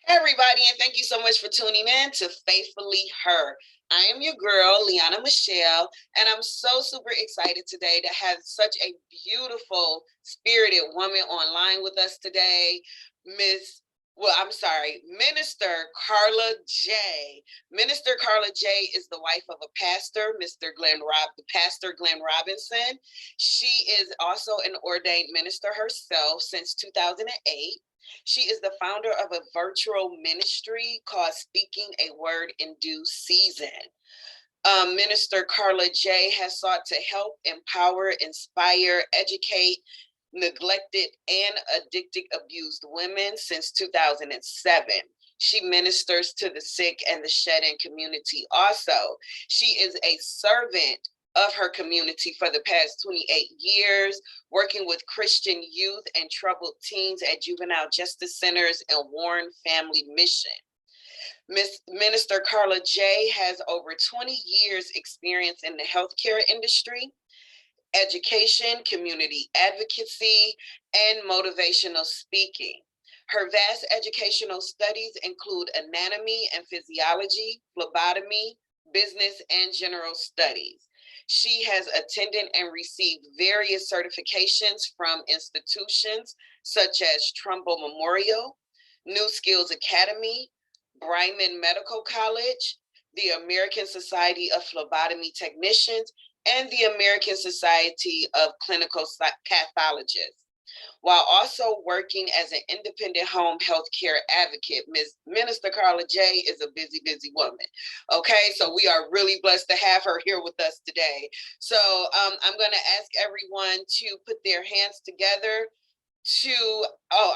Hey everybody, and thank you so much for tuning in to Faithfully Her. I am your girl, Liana Michelle, and I'm so super excited today to have such a beautiful, spirited woman online with us today, Minister Carla J. Minister Carla J is the wife of a pastor, Pastor Glenn Robinson. She is also an ordained minister herself since 2008. She is the founder of a virtual ministry called Speaking a Word in Due Season. Minister Carla J has sought to help, empower, inspire, educate neglected and addicted abused women since 2007. She ministers to the sick and the shed-in community also. She is a servant of her community for the past 28 years, working with Christian youth and troubled teens at juvenile justice centers and Warren Family Mission. Minister Carla J has over 20 years experience in the healthcare industry, education, community advocacy, and motivational speaking. Her vast educational studies include anatomy and physiology, phlebotomy, business, and general studies. She has attended and received various certifications from institutions such as Trumbull Memorial, New Skills Academy, Bryman Medical College, the American Society of Phlebotomy Technicians, and the American Society of Clinical Pathologists. While also working as an independent home health care advocate, Minister Carla J is a busy, busy woman. Okay, so we are really blessed to have her here with us today. So I'm going to ask everyone to put their hands together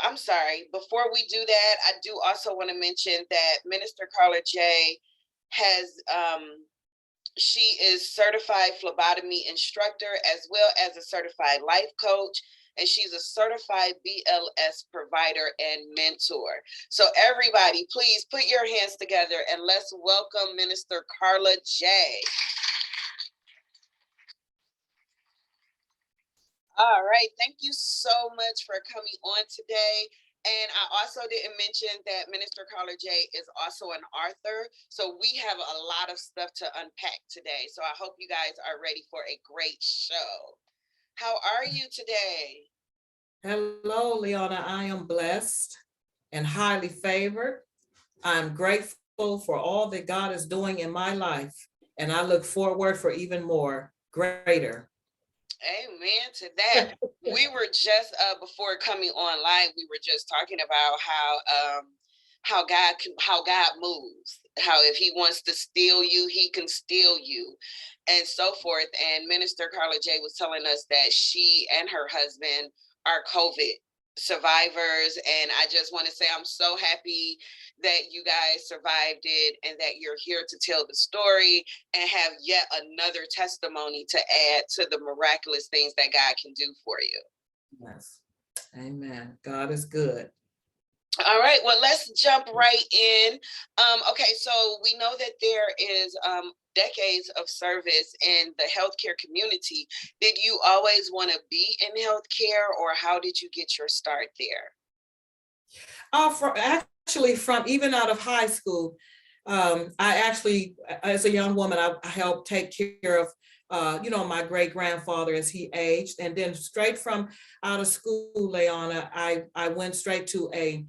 I'm sorry. Before we do that, I do also want to mention that Minister Carla J has she is certified phlebotomy instructor as well as a certified life coach, and she's a certified BLS provider and mentor. So everybody, please put your hands together and let's welcome Minister Carla J. All right, thank you so much for coming on today. And I also didn't mention that Minister Carla J is also an author. So we have a lot of stuff to unpack today. So I hope you guys are ready for a great show. How are you today? Hello, Leona. I am blessed and highly favored. I'm grateful for all that God is doing in my life, and I look forward for even more, greater. Amen to that. We were just before coming online, we were just talking about how God moves. How if he wants to steal you, he can steal you, and so forth. And Minister Carla J was telling us that she and her husband are COVID survivors, and I just want to say I'm so happy that you guys survived it and that you're here to tell the story and have yet another testimony to add to the miraculous things that God can do for you. Yes. Amen. God is good. All right, well, let's jump right in. Okay, so we know that there is decades of service in the healthcare community. Did you always want to be in healthcare, or how did you get your start there? From even out of high school, I actually, as a young woman, I helped take care of, my great grandfather as he aged, and then straight from out of school, Leona, I went straight to I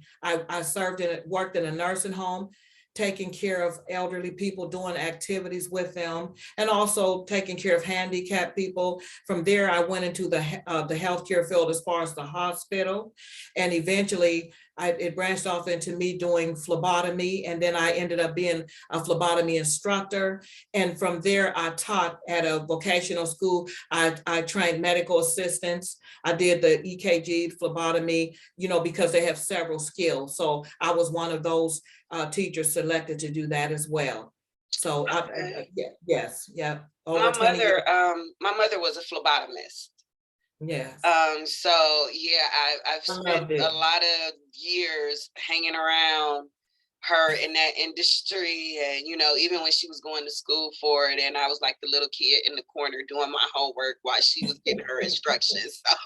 worked in a nursing home, taking care of elderly people, doing activities with them, and also taking care of handicapped people. From there, I went into the healthcare field as far as the hospital, and eventually it branched off into me doing phlebotomy, and then I ended up being a phlebotomy instructor. And from there, I taught at a vocational school. I trained medical assistants. I did the EKG phlebotomy, because they have several skills. So I was one of those teachers selected to do that as well. So yes, yeah. Over my mother was a phlebotomist. Yes. So yeah, I've spent a lot of years hanging around her in that industry, and even when she was going to school for it, and I was like the little kid in the corner doing my homework while she was getting her instructions. So.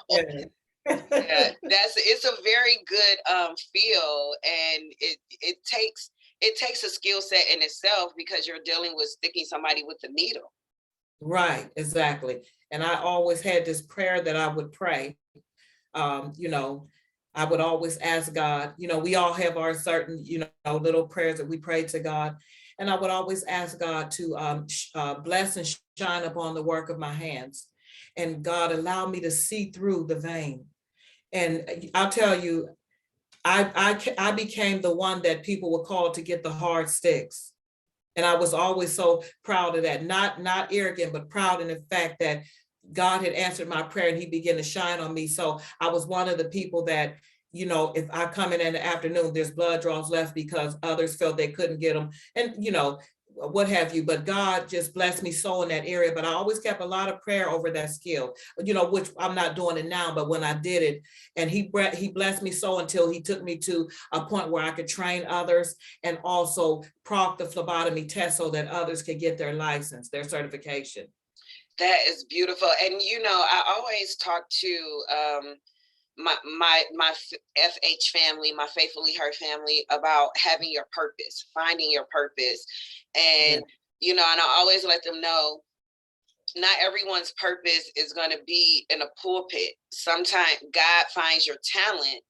Yeah. Yeah, it's a very good feel, and it takes a skill set in itself because you're dealing with sticking somebody with the needle. Right, exactly. And I always had this prayer that I would pray. You know, I would always ask God, we all have our certain, little prayers that we pray to God. And I would always ask God to bless and shine upon the work of my hands. And God allow me to see through the vein. And I'll tell you, I became the one that people would call to get the hard sticks. And I was always so proud of that, not arrogant, but proud in the fact that God had answered my prayer and he began to shine on me. So I was one of the people that, if I come in the afternoon, there's blood draws left because others felt they couldn't get them. And, what have you, but God just blessed me so in that area. But I always kept a lot of prayer over that skill, which I'm not doing it now, but when I did it, and he blessed me so until he took me to a point where I could train others and also proc the phlebotomy test so that others could get their license, their certification. That is beautiful. And I always talk to my FH family, my Faithfully Her family, about having your purpose, finding your purpose. And and I always let them know not everyone's purpose is going to be in a pulpit. Sometimes God finds your talent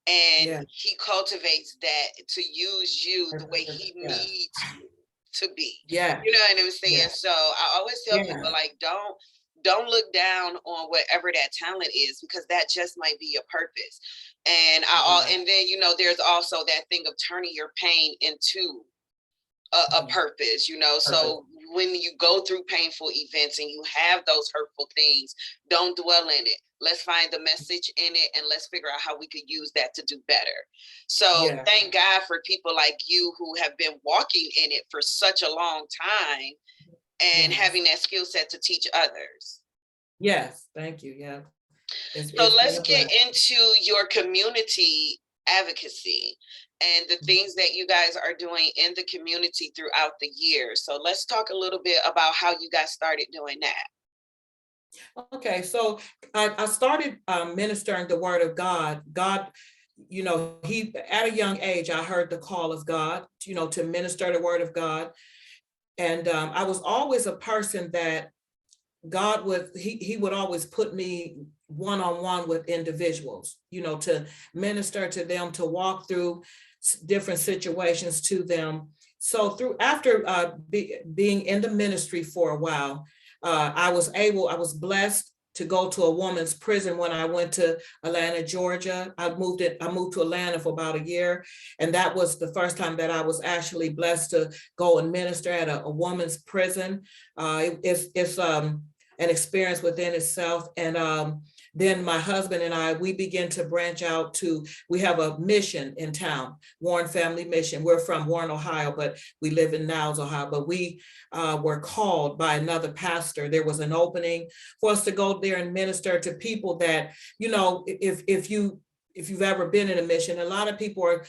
and he cultivates that to use you the way he needs you to be. Yeah. You know what I'm saying? Yeah. So I always tell people, like, don't look down on whatever that talent is, because that just might be your purpose. And and then there's also that thing of turning your pain into a purpose, so when you go through painful events and you have those hurtful things, don't dwell in it. Let's find the message in it and let's figure out how we could use that to do better. So thank God for people like you who have been walking in it for such a long time and having that skill set to teach others. Yes, thank you. Yeah. So let's get into your community advocacy and the things that you guys are doing in the community throughout the year. So let's talk a little bit about how you guys started doing that. Okay, so I started ministering the word of God. God, he, at a young age, I heard the call of God, to minister the word of God. And I was always a person that God would, he would always put me one-on-one with individuals, to minister to them, to walk through different situations to them. So after being in the ministry for a while, I was blessed to go to a woman's prison when I went to Atlanta, Georgia. I moved to Atlanta for about a year. And that was the first time that I was actually blessed to go and minister at a woman's prison. It's an experience within itself. And then my husband and I, we begin to branch out we have a mission in town, Warren Family Mission. We're from Warren, Ohio, but we live in Niles, Ohio. But we were called by another pastor. There was an opening for us to go there and minister to people that, if you've ever been in a mission, a lot of people are,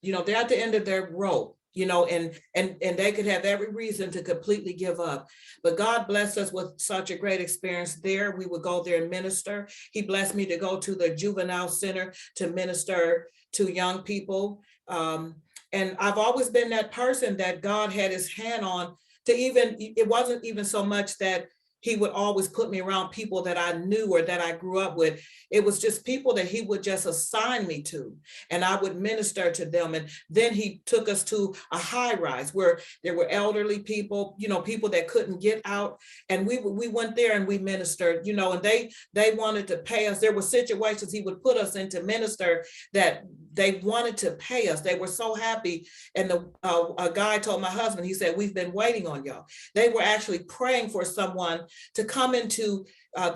they're at the end of their rope. And they could have every reason to completely give up. But God blessed us with such a great experience there. We would go there and minister. He blessed me to go to the Juvenile Center to minister to young people. And I've always been that person that God had his hand on it wasn't even so much that he would always put me around people that I knew or that I grew up with. It was just people that he would just assign me to, and I would minister to them. And then he took us to a high rise where there were elderly people, people that couldn't get out. And we went there and we ministered, and they wanted to pay us. There were situations he would put us in to minister that they wanted to pay us. They were so happy. And a guy told my husband, he said, "We've been waiting on y'all." They were actually praying for someone to come into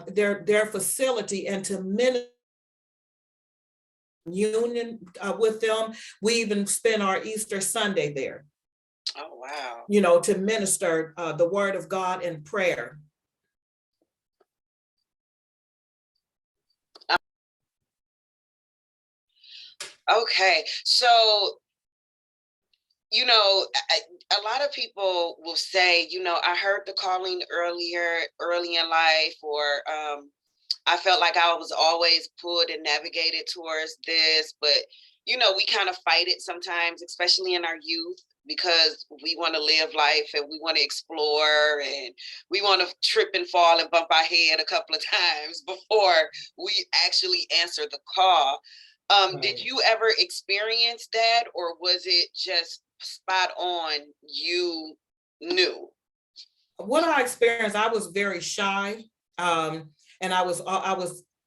their facility and to minister union with them. We even spent our Easter Sunday there. Oh, wow. To minister the word of God in prayer. Okay, so a lot of people will say, I heard the calling early in life, or I felt like I was always pulled and navigated towards this, but we kind of fight it sometimes, especially in our youth, because we want to live life and we want to explore and we want to trip and fall and bump our head a couple of times before we actually answer the call. Did you ever experience that, or was it just spot on, you knew? What I experienced, I was very shy, and I was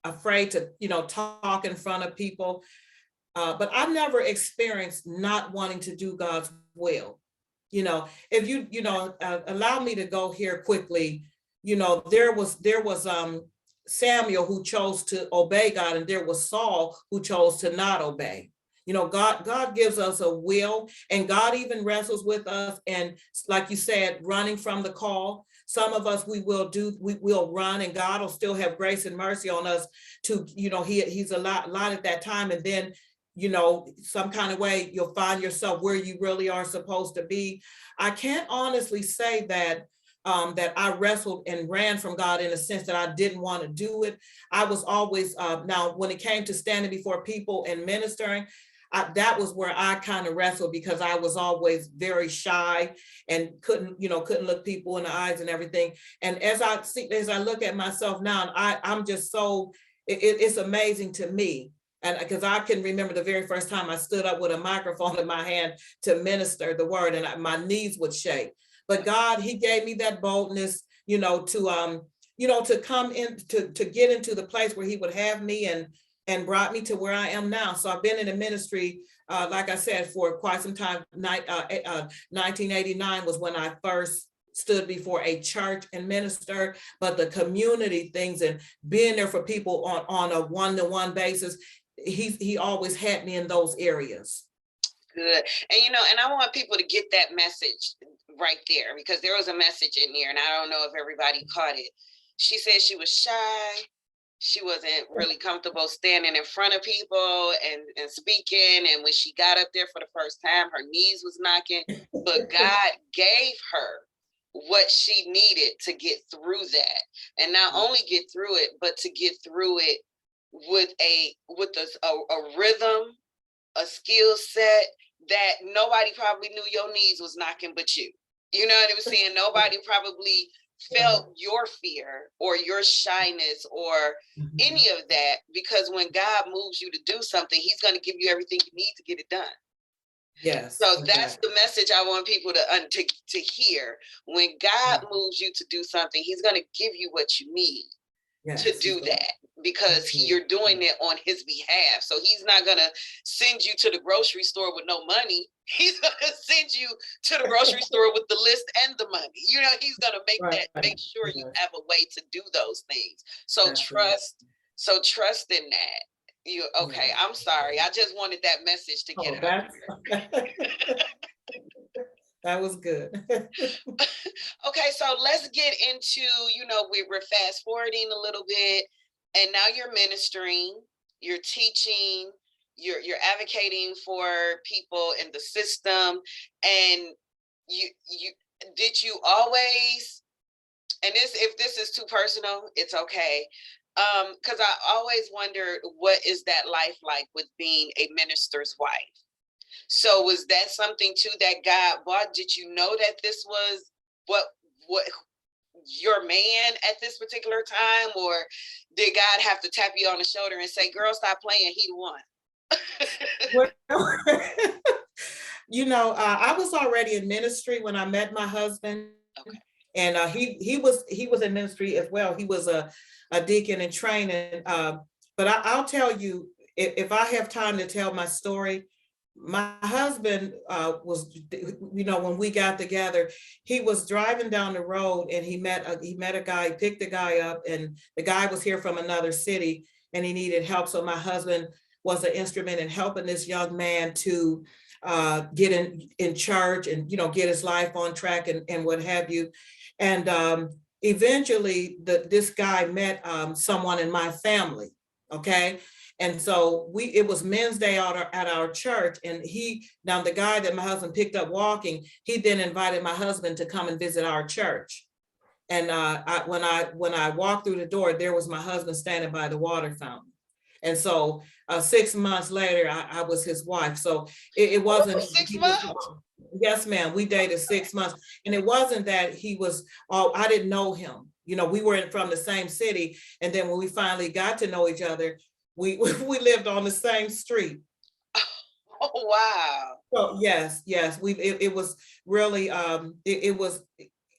afraid to talk in front of people. But I've never experienced not wanting to do God's will. If allow me to go here quickly, there was Samuel who chose to obey God, and there was Saul who chose to not obey. God gives us a will, and God even wrestles with us. And like you said, running from the call. Some of us, we will run, and God will still have grace and mercy on us to, he's a lot at that time. And then, some kind of way you'll find yourself where you really are supposed to be. I can't honestly say that I wrestled and ran from God in a sense that I didn't want to do it. I was always, now when it came to standing before people and ministering, that was where I kind of wrestled, because I was always very shy and couldn't look people in the eyes and everything. And as I look at myself now, I'm just so, it's amazing to me. And because I can remember the very first time I stood up with a microphone in my hand to minister the word, and my knees would shake. But God, he gave me that boldness, to come in, to get into the place where he would have me, and brought me to where I am now. So I've been in the ministry, like I said, for quite some time. 1989 was when I first stood before a church and ministered, but the community things and being there for people on a one-to-one basis, he always had me in those areas. Good. And I want people to get that message right there, because there was a message in there, and I don't know if everybody caught it. She said she was shy. She wasn't really comfortable standing in front of people and speaking. And when she got up there for the first time, her knees was knocking, but God gave her what she needed to get through that. And not only get through it, but to get through it with a rhythm, a skill set that nobody probably knew your knees was knocking but you. You know what I'm saying? Nobody probably felt your fear or your shyness or any of that, because when God moves you to do something, he's going to give you everything you need to get it done. Yes. So that's the message I want people to hear. When God moves you to do something, he's going to give you what you need to do that, because you're doing it on his behalf. So he's not going to send you to the grocery store with no money. He's going to send you to the grocery store with the list and the money. He's going to make sure you have a way to do those things. So trust in that. Okay, I'm sorry. I just wanted that message to get out there. That was good. Okay, so let's get into, we're fast forwarding a little bit, and now you're ministering, you're teaching, you're advocating for people in the system, and you did you always, and if this is too personal, it's okay, because I always wondered, what is that life like with being a minister's wife? So was that something too that God brought? Did you know that this was what your man at this particular time, or did God have to tap you on the shoulder and say, "Girl, stop playing, he the one"? I was already in ministry when I met my husband. Okay. And he was in ministry as well. He was a deacon in training. But I'll tell you, if I have time to tell my story, my husband was, when we got together, he was driving down the road and he met a guy, picked the guy up, and the guy was here from another city and he needed help. So my husband was an instrument in helping this young man to get in church and, get his life on track and what have you. And eventually this guy met someone in my family. Okay. And so it was Men's Day at our church, and now the guy that my husband picked up walking, he then invited my husband to come and visit our church. And when I walked through the door, there was my husband standing by the water fountain. And so 6 months later, I was his wife. So it wasn't, For six he was, months? yes, ma'am, we dated 6 months. And it wasn't that he was, oh, I didn't know him. You know, we were from the same city. And then when we finally got to know each other, we lived on the same street. Oh, wow. So yes, it was really, it was,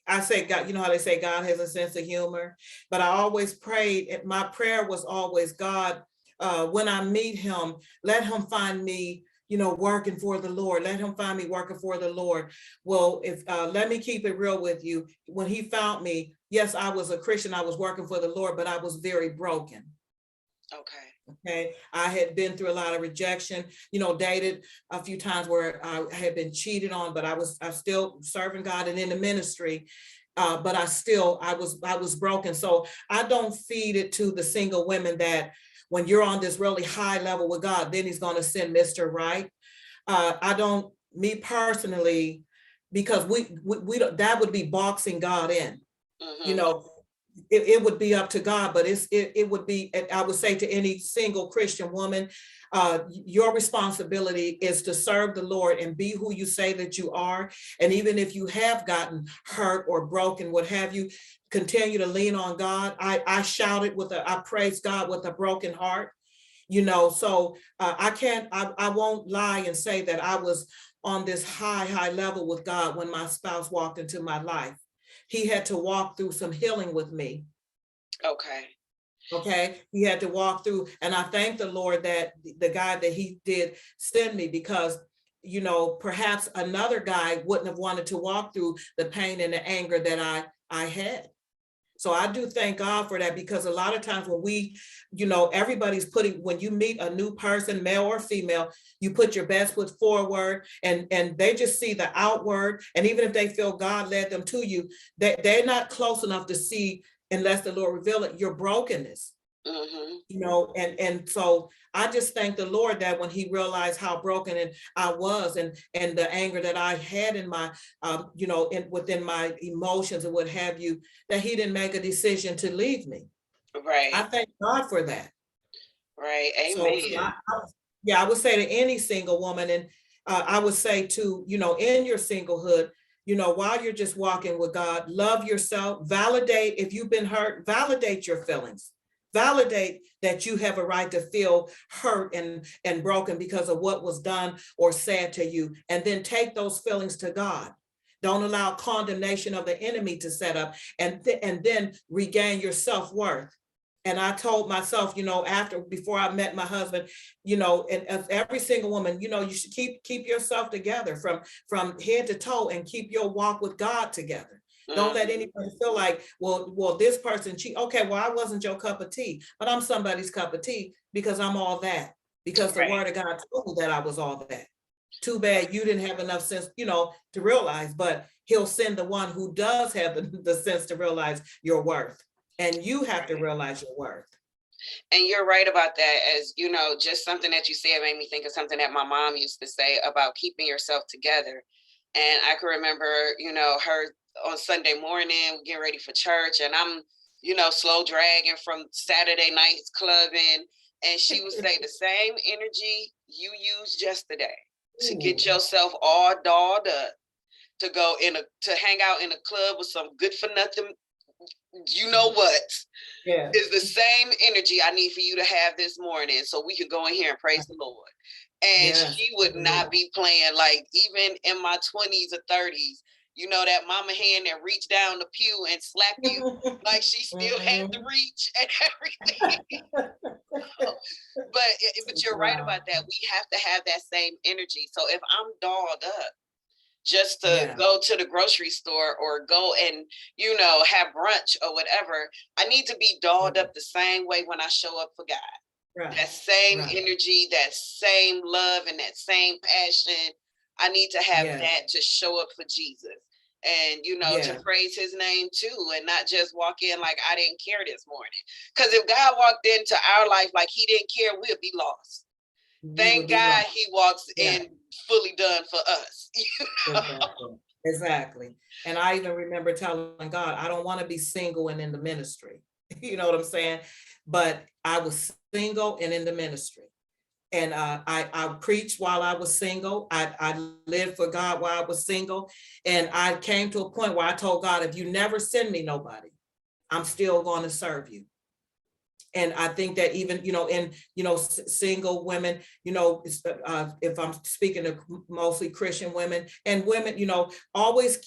I say God, you know how they say God has a sense of humor, but I always prayed, my prayer was always, God, when I meet him, let him find me, you know, working for the Lord. Let him find me working for the Lord. Well, if let me keep it real with you. When he found me, yes, I was a Christian. I was working for the Lord, but I was very broken. Okay. Okay. I had been through a lot of rejection, you know, dated a few times where I had been cheated on, but I was still serving God and in the ministry. But I was broken. So I don't feed it to the single women that when you're on this really high level with God, then he's going to send Mr. Right. I don't, me personally, because we don't, that would be boxing God in, you Mm-hmm. know, it would be up to God, but it would be, I would say to any single Christian woman, your responsibility is to serve the Lord and be who you say that you are. And even if you have gotten hurt or broken, what have you, continue to lean on God. I shouted I praise God with a broken heart, you know, so I won't lie and say that I was on this high level with God when my spouse walked into my life. He had to walk through some healing with me. Okay. Okay. He had to walk through. And I thank the Lord that the guy that he did send me, because, you know, perhaps another guy wouldn't have wanted to walk through the pain and the anger that I had. So I do thank God for that, because a lot of times when we, you know, everybody's putting, when you meet a new person, male or female, you put your best foot forward, and they just see the outward. And even if they feel God led them to you, they're not close enough to see, unless the Lord reveal it, your brokenness. Mm-hmm. You know, and so I just thank the Lord that when he realized how broken and I was, and the anger that I had in my you know, within my emotions and what have you, that he didn't make a decision to leave me. I Right. thank God for that. Right. So Amen. yeah, I would say to any single woman, and I would say to, you know, in your singlehood, you know, while you're just walking with God, love yourself, validate, if you've been hurt, validate your feelings. Validate that you have a right to feel hurt and broken because of what was done or said to you. And then take those feelings to God. Don't allow condemnation of the enemy to set up, and then regain your self-worth. And I told myself, you know, before I met my husband, you know, and every single woman, you know, you should keep yourself together from head to toe, and keep your walk with God together. Don't let Mm-hmm. anybody feel like, well, this person, okay, well, I wasn't your cup of tea, but I'm somebody's cup of tea, because I'm all that. Because the Right. word of God told me that I was all that. Too bad you didn't have enough sense, you know, to realize, but he'll send the one who does have the sense to realize your worth. And you have to Right. realize your worth. And you're right about that. As you know, just something that you said made me think of something that my mom used to say about keeping yourself together. And I can remember, you know, her on Sunday morning getting ready for church, and I'm, you know, slow dragging from Saturday night's clubbing, and she would say the same energy you used yesterday to get Ooh, yourself all dolled up to go to hang out in a club with some good for nothing, you know what, yeah. is the same energy I need for you to have this morning so we can go in here and praise the Lord. And Yes. she would not be playing, like, even in my 20s or 30s, you know, that mama hand that reached down the pew and slap you, like she still had the reach and everything. But you're right Wow. about that. We have to have that same energy. So if I'm dolled up just to Yeah. go to the grocery store or go and, you know, have brunch or whatever, I need to be dolled up the same way when I show up for God. Right. That same Right. energy, that same love, and that same passion. I need to have Yeah. that to show up for Jesus. And, you know, to Yeah. praise his name too, and not just walk in like I didn't care this morning. Because if God walked into our life like he didn't care, we'd be lost. We would Thank be God lost. he walks Yeah. in fully done for us. Exactly. Exactly. And I even remember telling God, I don't want to be single and in the ministry. You know what I'm saying? But I was single and in the ministry. And I preached while I was single. I lived for God while I was single. And I came to a point where I told God, if you never send me nobody, I'm still going to serve you. And I think that even, in, single women, if I'm speaking to mostly Christian women and women, always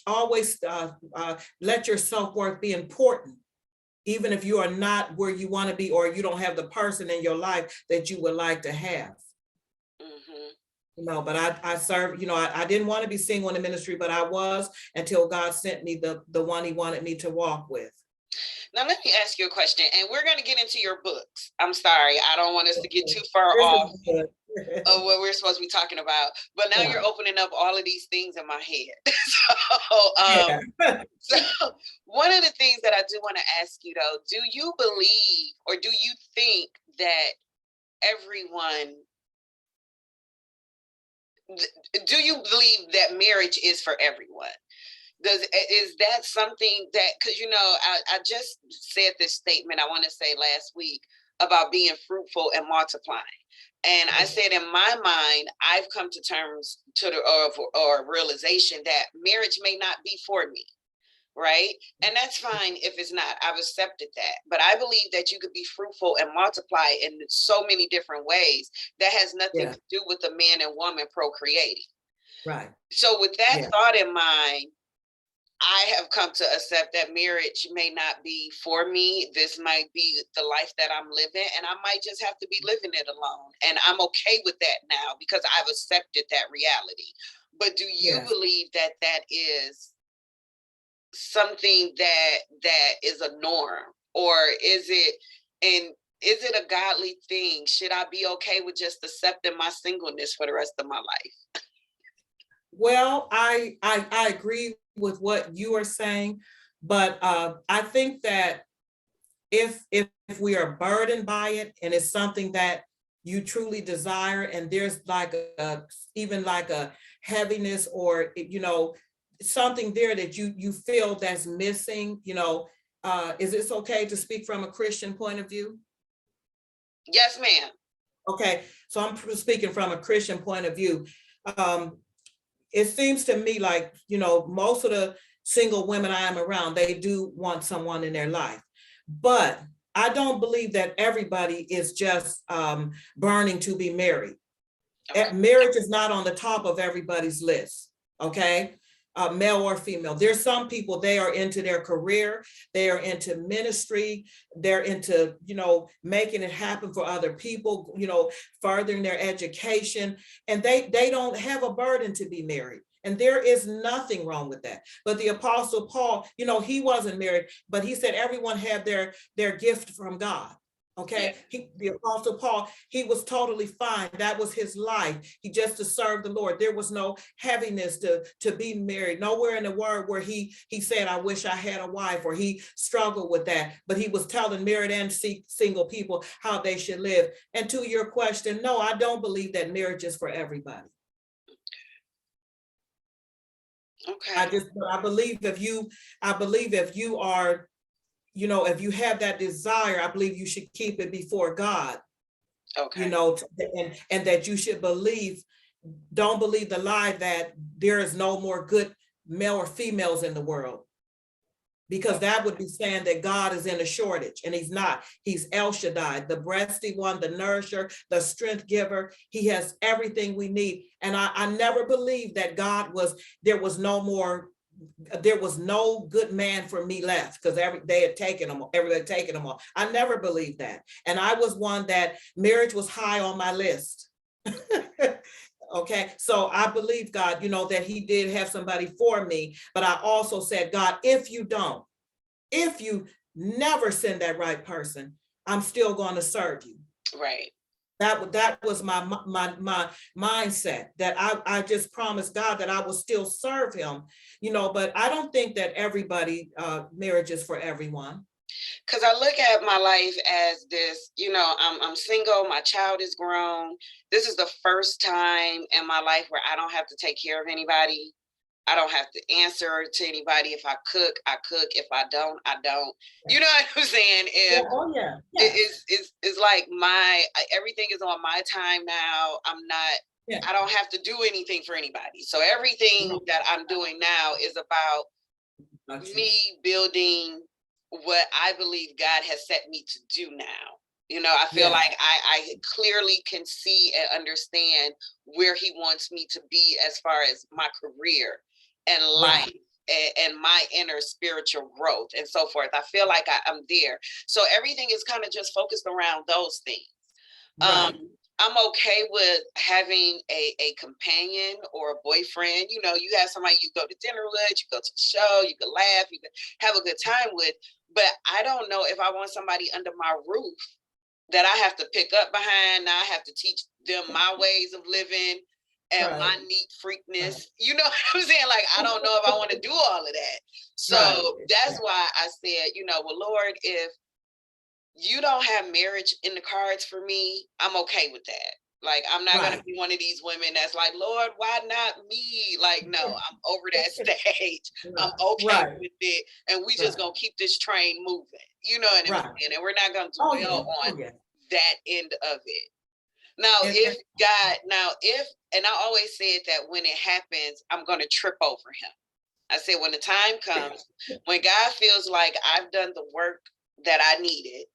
let your self-worth be important, even if you are not where you want to be, or you don't have the person in your life that you would like to have. But I serve, I didn't want to be single in the ministry, but I was, until God sent me the one he wanted me to walk with. Now, let me ask you a question, and we're going to get into your books. I'm sorry, I don't want us to get too far off of what we're supposed to be talking about, but now you're opening up all of these things in my head. So one of the things that I do want to ask you, though, do you believe, or do you think that everyone, do you believe that marriage is for everyone? Is that something that, because I just said this statement, I want to say last week, about being fruitful and multiplying, and I said, in my mind, I've come to terms or realization that marriage may not be for me, right? And that's fine if it's not. I've accepted that, but I believe that you could be fruitful and multiply in so many different ways that has nothing to do with a man and woman procreating. Right. So with that thought in mind, I have come to accept that marriage may not be for me. This might be the life that I'm living, and I might just have to be living it alone. And I'm okay with that now because I've accepted that reality. But do you believe that that is something that is a norm, or is it a godly thing? Should I be okay with just accepting my singleness for the rest of my life? Well, I agree with what you are saying, but I think that if we are burdened by it, and it's something that you truly desire, and there's like even like a heaviness, or something there that you feel that's missing, is it okay to speak from a Christian point of view? Yes, ma'am. Okay, so I'm speaking from a Christian point of view. It seems to me like, most of the single women I am around, they do want someone in their life. But I don't believe that everybody is just burning to be married. Okay. Marriage is not on the top of everybody's list, okay? Male or female. There's some people, they are into their career, they are into ministry, they're into, making it happen for other people, furthering their education, and they don't have a burden to be married. And there is nothing wrong with that. But the Apostle Paul, he wasn't married, but he said everyone had their gift from God. Okay, the Apostle Paul, he was totally fine. That was his life. He just to serve the Lord. There was no heaviness to be married. Nowhere in the word where he said, I wish I had a wife, or he struggled with that. But he was telling married and single people how they should live. And to your question, no, I don't believe that marriage is for everybody. Okay. I believe if you are, if you have that desire, I believe you should keep it before God. Okay. And that you should don't believe the lie that there is no more good male or females in the world. Because that would be saying that God is in a shortage, and he's not. He's El Shaddai, the breasty one, the nourisher, the strength giver. He has everything we need. And I never believed that there was no good man for me left, because everybody had taken them all. I never believed that. And I was one that marriage was high on my list. Okay, so I believe God, that he did have somebody for me, but I also said, God, if you never send that right person, I'm still going to serve you. Right. That was my mindset, that I just promised God that I will still serve him, but I don't think that everybody, marriage is for everyone. Because I look at my life as this, I'm single, my child is grown. This is the first time in my life where I don't have to take care of anybody. I don't have to answer to anybody. If I cook, I cook. If I don't, I don't. You know what I'm saying? Yeah. If Oh yeah. it Yes. is like everything is on my time now. Yeah. I don't have to do anything for anybody. So everything Right. that I'm doing now is about Got you. me building what I believe God has set me to do now. You know, I feel Yeah. like I clearly can see and understand where he wants me to be as far as my career and Right. life and my inner spiritual growth and so forth. I feel like I'm there. So everything is kind of just focused around those things. Right. I'm okay with having a companion or a boyfriend. You know, you have somebody you go to dinner with, you go to the show, you can laugh, you can have a good time with. But I don't know if I want somebody under my roof that I have to pick up behind. Now I have to teach them my ways of living and my Right. neat Right. freakness. You know what I'm saying? Like, I don't know if I want to do all of that. So Right. that's Yeah. why I said, you know, well, Lord, if you don't have marriage in the cards for me, I'm okay with that. Like, I'm not going to Right. be one of these women that's like, Lord, why not me? Like, no, I'm over that stage. I'm okay Right. with it. And we just Right. going to keep this train moving. You know what I'm Right. saying? And we're not going to Oh dwell yeah. on Oh yeah. that end of it. Now, And and I always said that when it happens, I'm going to trip over him. I said, when the time comes, when God feels like I've done the work that I needed,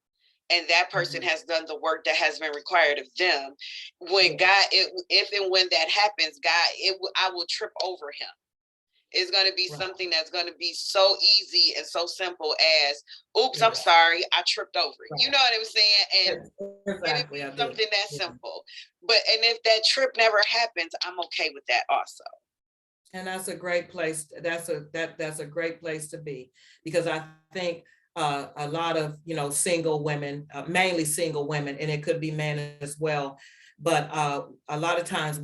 and that person has done the work that has been required of them, when if and when that happens, I will trip over him. It's going to be right. something that's going to be so easy and so simple as, oops, I'm Yeah. sorry, I tripped over it. You Right. know what I'm saying? And Yes, it'd exactly. be I do. something that Yeah. simple. And if that trip never happens, I'm okay with that also. And that's a great place. That's a great place to be, because I think a lot of single women, mainly single women, and it could be men as well, but a lot of times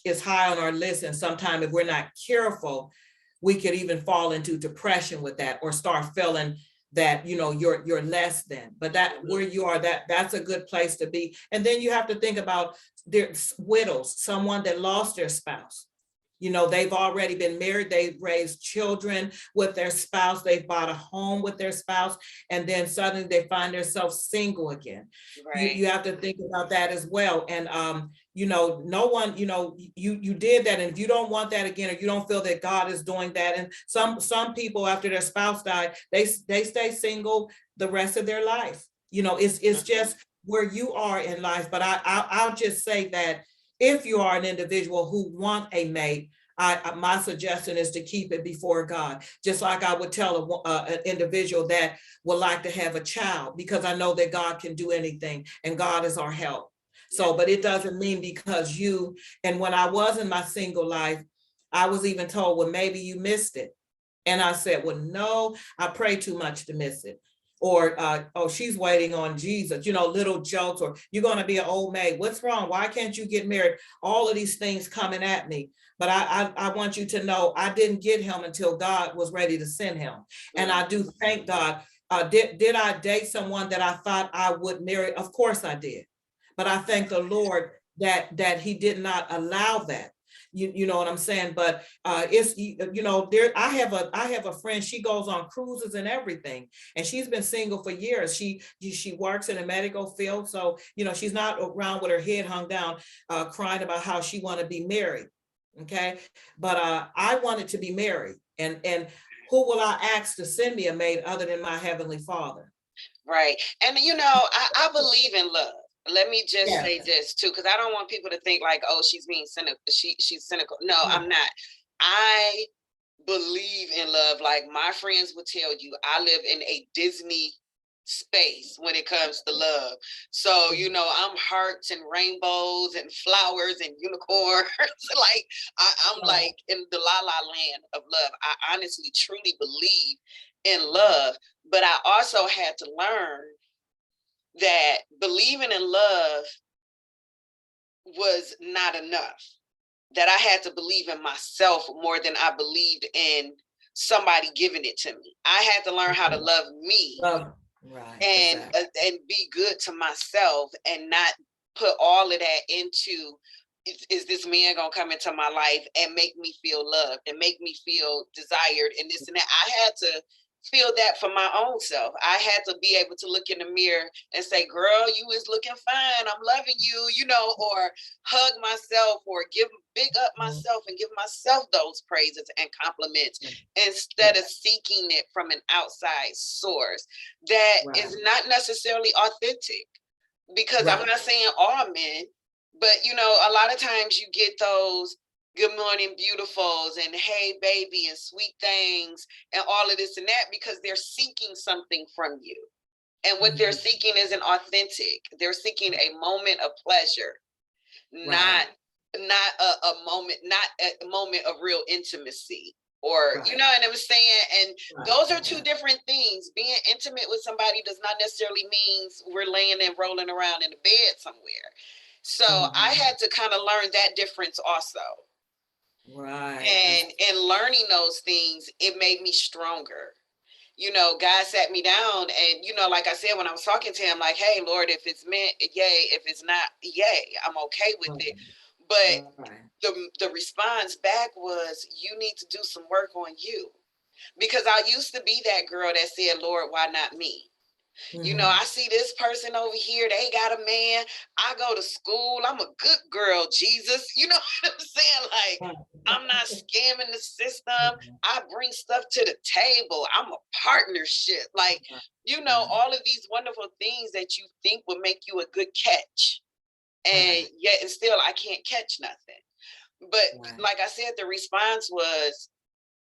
it's high on our list, and sometimes if we're not careful, we could even fall into depression with that, or start feeling that you're less than. But that where you are, that's a good place to be. And then you have to think about their widows, someone that lost their spouse. They've already been married, they've raised children with their spouse, they've bought a home with their spouse, and then suddenly they find themselves single again. Right. You have to think about that as well. And no one, you did that, and if you don't want that again, or you don't feel that God is doing that, and some people after their spouse died, they stay single the rest of their life. It's just where you are in life. But I'll just say that if you are an individual who want a mate, my suggestion is to keep it before God. Just like I would tell an individual that would like to have a child, because I know that God can do anything and God is our help. So, but it doesn't mean because and when I was in my single life, I was even told, well, maybe you missed it. And I said, well, no, I pray too much to miss it. Or, oh, she's waiting on Jesus, little jokes, or you're going to be an old maid. What's wrong? Why can't you get married? All of these things coming at me. But I want you to know, I didn't get him until God was ready to send him. And I do thank God. Did I date someone that I thought I would marry? Of course I did. But I thank the Lord that he did not allow that. You know what I'm saying? But it's there. I have a friend. She goes on cruises and everything, and she's been single for years. She works in a medical field, so she's not around with her head hung down, crying about how she want to be married. Okay, but I wanted to be married, and who will I ask to send me a maid other than my heavenly Father? Right. And I believe in love. Let me just say Yes. this too, because I don't want people to think like, oh, she's being cynical. She's cynical. No, No. I'm not. I believe in love. Like my friends would tell you, I live in a Disney space when it comes to love. So, I'm hearts and rainbows and flowers and unicorns. Like I'm like in the la la land of love. I honestly, truly believe in love. But I also had to learn that believing in love was not enough. That I had to believe in myself more than I believed in somebody giving it to me. I had to learn how to love me Right. and Exactly. and be good to myself and not put all of that into is this man gonna come into my life and make me feel loved and make me feel desired and this and that? I had to feel that for my own self. I had to be able to look in the mirror and say, girl, you is looking fine. I'm loving you, you know, or hug myself or give big up myself and give myself those praises and compliments instead of seeking it from an outside source that is not necessarily authentic. Because I'm not saying all men, but you know, a lot of times you get those good morning beautifuls and hey baby and sweet things and all of this and that because they're seeking something from you. And what they're seeking isn't authentic. They're seeking a moment of pleasure, not a moment of real intimacy. Or you know what I'm saying? And those are two different things. Being intimate with somebody does not necessarily mean we're laying and rolling around in a bed somewhere. So I had to kind of learn that difference also. And in learning those things, it made me stronger. You know, God sat me down and, you know, like I said, when I was talking to him, like, hey, Lord, if it's meant, yay. If it's not, yay. I'm okay with it. But the response back was, you need to do some work on you. Because I used to be that girl that said, Lord, why not me? You know, I see this person over here, they got a man. I go to school. I'm a good girl, Jesus. You know what I'm saying? Like, I'm not scamming the system. I bring stuff to the table. I'm a partnership. Like, you know, all of these wonderful things that you think would make you a good catch. And yet, and still, I can't catch nothing. But like I said, the response was,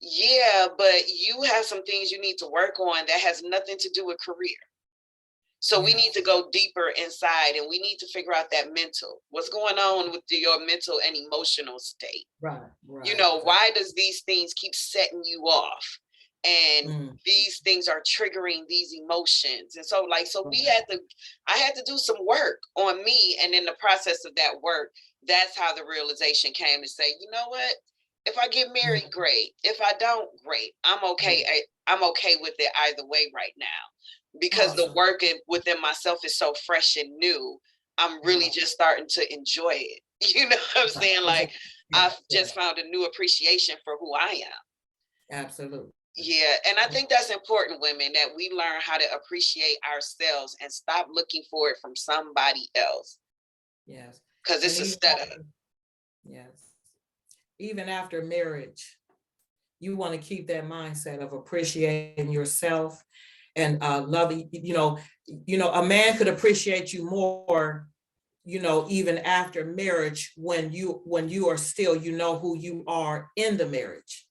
yeah, but you have some things you need to work on that has nothing to do with career. So we need to go deeper inside and we need to figure out that mental, what's going on with your mental and emotional state. You know, why does these things keep setting you off? And these things are triggering these emotions. And so like, so I had to do some work on me. And in the process of that work, that's how the realization came to say, you know what? If I get married, great. If I don't, great. I'm okay. I'm okay with it either way right now. Because the work within myself is so fresh and new, I'm really just starting to enjoy it. You know what I'm saying? Like, I've just found a new appreciation for who I am. Absolutely. Yeah. And I think that's important, women, that we learn how to appreciate ourselves and stop looking for it from somebody else. Yes. Because it's a setup. Yes. Even after marriage, you want to keep that mindset of appreciating yourself and loving, you know, a man could appreciate you more, you know, even after marriage, when you are still, you know, who you are in the marriage.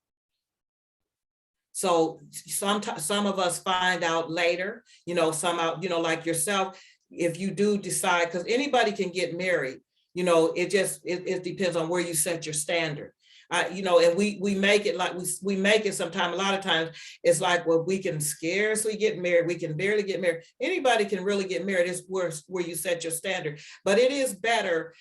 So some of us find out later, you know, some out, you know, like yourself, if you do decide, because anybody can get married, you know, it depends on where you set your standard. You know, and we make it like we make it sometimes, a lot of times it's like, well, we can scarcely get married. We can barely get married. Anybody can really get married. It's where you set your standard. But it is better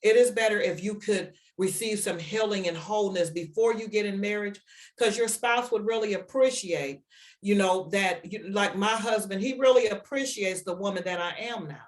if you could receive some healing and wholeness before you get in marriage, because your spouse would really appreciate, you know, that, like my husband, he really appreciates the woman that I am now.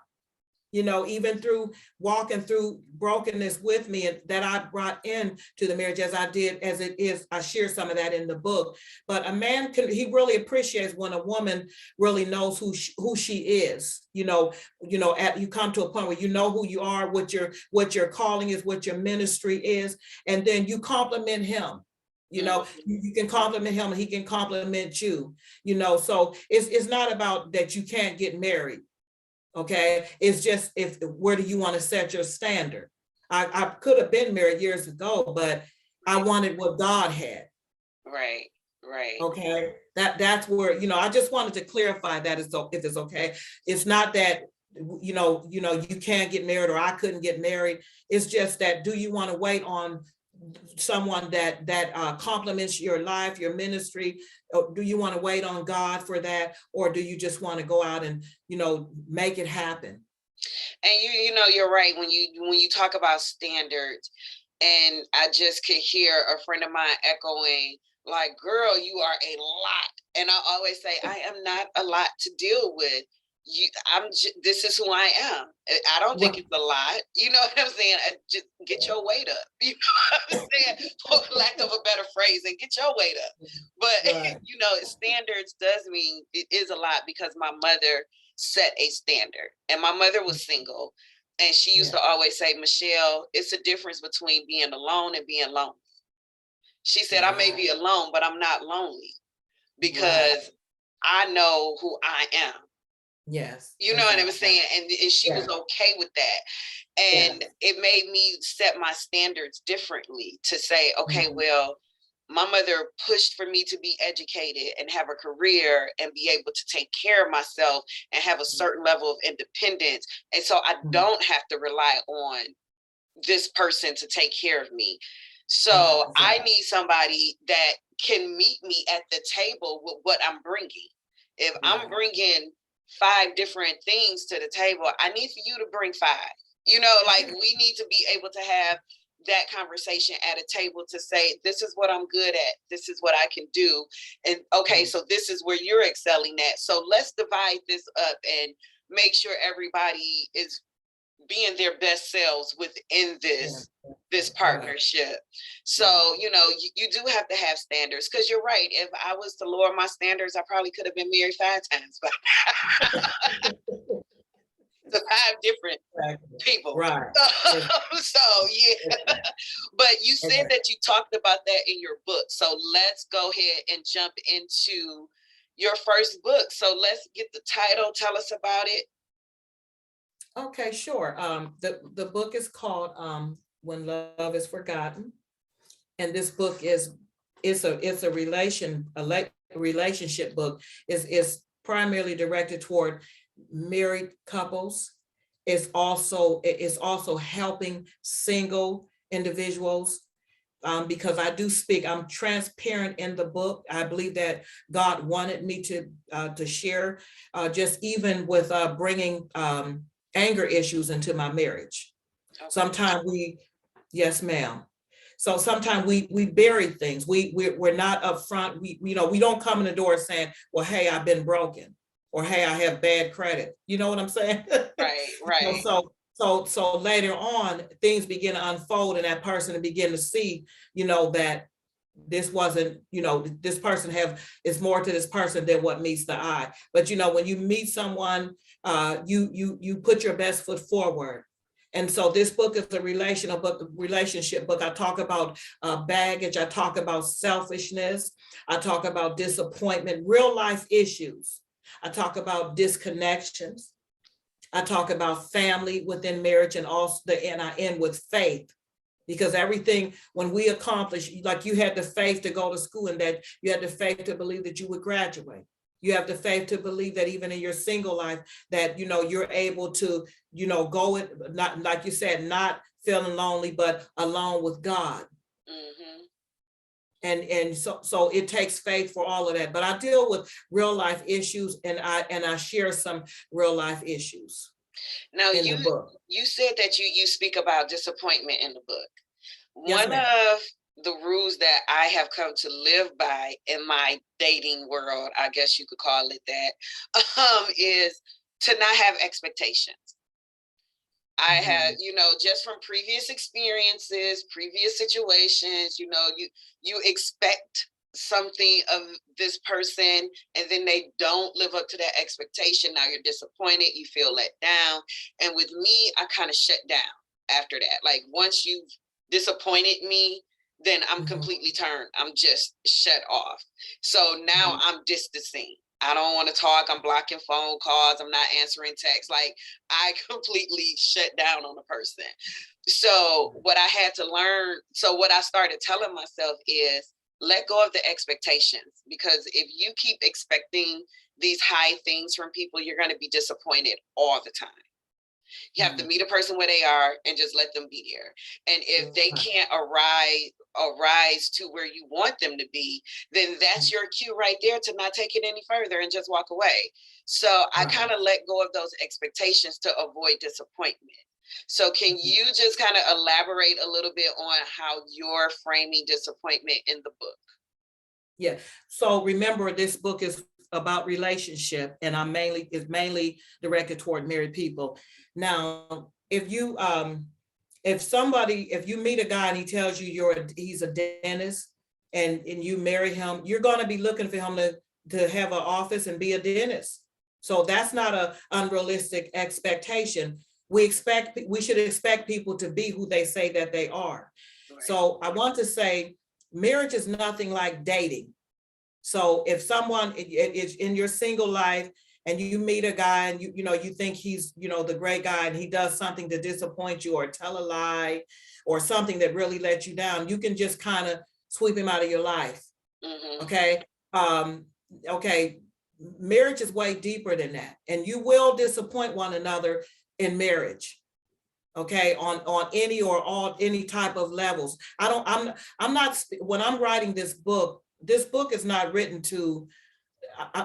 You know, even through walking through brokenness with me, and that I brought into the marriage as it is, I share some of that in the book. But a man he really appreciates when a woman really knows who she is. You know, you come to a point where you know who you are, what your calling is, what your ministry is, and then you compliment him. You know, you can compliment him and he can compliment you. You know, so it's not about that you can't get married. Okay, it's just where do you want to set your standard? I could have been married years ago, but I wanted what God had. Right. Okay, that's where, you know, I just wanted to clarify that, if it's okay. It's not that you know you can't get married or I couldn't get married. It's just that, do you want to wait on someone that complements your life, your ministry? Or do you want to wait on God for that, or do you just want to go out and, you know, make it happen? And you know, you're right when you talk about standards, and I just could hear a friend of mine echoing, like, girl, you are a lot. And I always say, I am not a lot to deal with. this is who I am. I don't think it's a lot. You know what I'm saying? Just get your weight up. You know what I'm saying? For lack of a better phrasing, get your weight up. But you know, standards does mean it is a lot, because my mother set a standard, and my mother was single, and she used to always say, Michelle, it's a difference between being alone and being lonely. She said, I may be alone, but I'm not lonely, because I know who I am. Yes. You know what I'm saying? And she was okay with that. And it made me set my standards differently, to say, okay, well, my mother pushed for me to be educated and have a career and be able to take care of myself and have a certain level of independence. And so I don't have to rely on this person to take care of me. So I need somebody that can meet me at the table with what I'm bringing. If I'm bringing 5 different things to the table, I need for you to bring 5. You know, like, we need to be able to have that conversation at a table to say, this is what I'm good at. This is what I can do. And okay, so this is where you're excelling at. So let's divide this up and make sure everybody is being their best selves within this partnership. So, you know, you do have to have standards, because you're right. If I was to lower my standards, I probably could have been married 5 times, but to 5 different people. Right. So yeah. But you said that you talked about that in your book. So let's go ahead and jump into your first book. So let's get the title. Tell us about it. Okay, sure. The book is called When Love is Forgotten, and this book it's a relationship book. It's primarily directed toward married couples. It's also helping single individuals. Because I'm transparent in the book. I believe that God wanted me to share, just even with bringing anger issues into my marriage. Okay. Sometimes yes, ma'am. So sometimes we bury things. We're not upfront. We don't come in the door saying, well, hey, I've been broken, or hey, I have bad credit. You know what I'm saying? Right. So later on, things begin to unfold, and that person to begin to see, that this wasn't, this person is more to this person than what meets the eye. But when you meet someone, you put your best foot forward. And so this book is a relationship book. I talk about baggage. I talk about selfishness. I talk about disappointment, real life issues. I talk about disconnections. I talk about family within marriage, and I end with faith. Because everything, when we accomplish, like, you had the faith to go to school, and that you had the faith to believe that you would graduate. You have the faith to believe that even in your single life, that, you're able to, go it, not, like you said, not feeling lonely, but alone with God. Mm-hmm. And so it takes faith for all of that. But I deal with real life issues, and I share some real life issues. Now, you said that you speak about disappointment in the book. Yes, one of the rules that I have come to live by in my dating world, I guess you could call it that, is to not have expectations. I had, just from previous experiences, previous situations, you expect something of this person, and then they don't live up to that expectation. Now you're disappointed, you feel let down. And with me, I kind of shut down after that. Like, once you've disappointed me, then I'm completely turned. I'm just shut off. So now I'm distancing. I don't want to talk. I'm blocking phone calls. I'm not answering texts. Like, I completely shut down on the person. So what I had to learn, what I started telling myself is, let go of the expectations, because if you keep expecting these high things from people, you're going to be disappointed all the time. You have to meet a person where they are and just let them be there. And if they can't arise to where you want them to be, then that's your cue right there to not take it any further and just walk away. So I kind of let go of those expectations to avoid disappointment. So can you just kind of elaborate a little bit on how you're framing disappointment in the book? Yeah. So remember, this book is about relationship, and it's mainly directed toward married people. Now, if you meet a guy and he tells you he's a dentist, and you marry him, you're going to be looking for him to have an office and be a dentist. So that's not an unrealistic expectation. We should expect people to be who they say that they are. Right. So I want to say, marriage is nothing like dating. So if someone is in your single life and you meet a guy and you think he's the great guy, and he does something to disappoint you or tell a lie or something that really lets you down, you can just kind of sweep him out of your life. Mm-hmm. Okay. Okay. Marriage is way deeper than that, and you will disappoint one another in marriage. Okay, on any type of levels. I'm not, when I'm writing this book is not written to,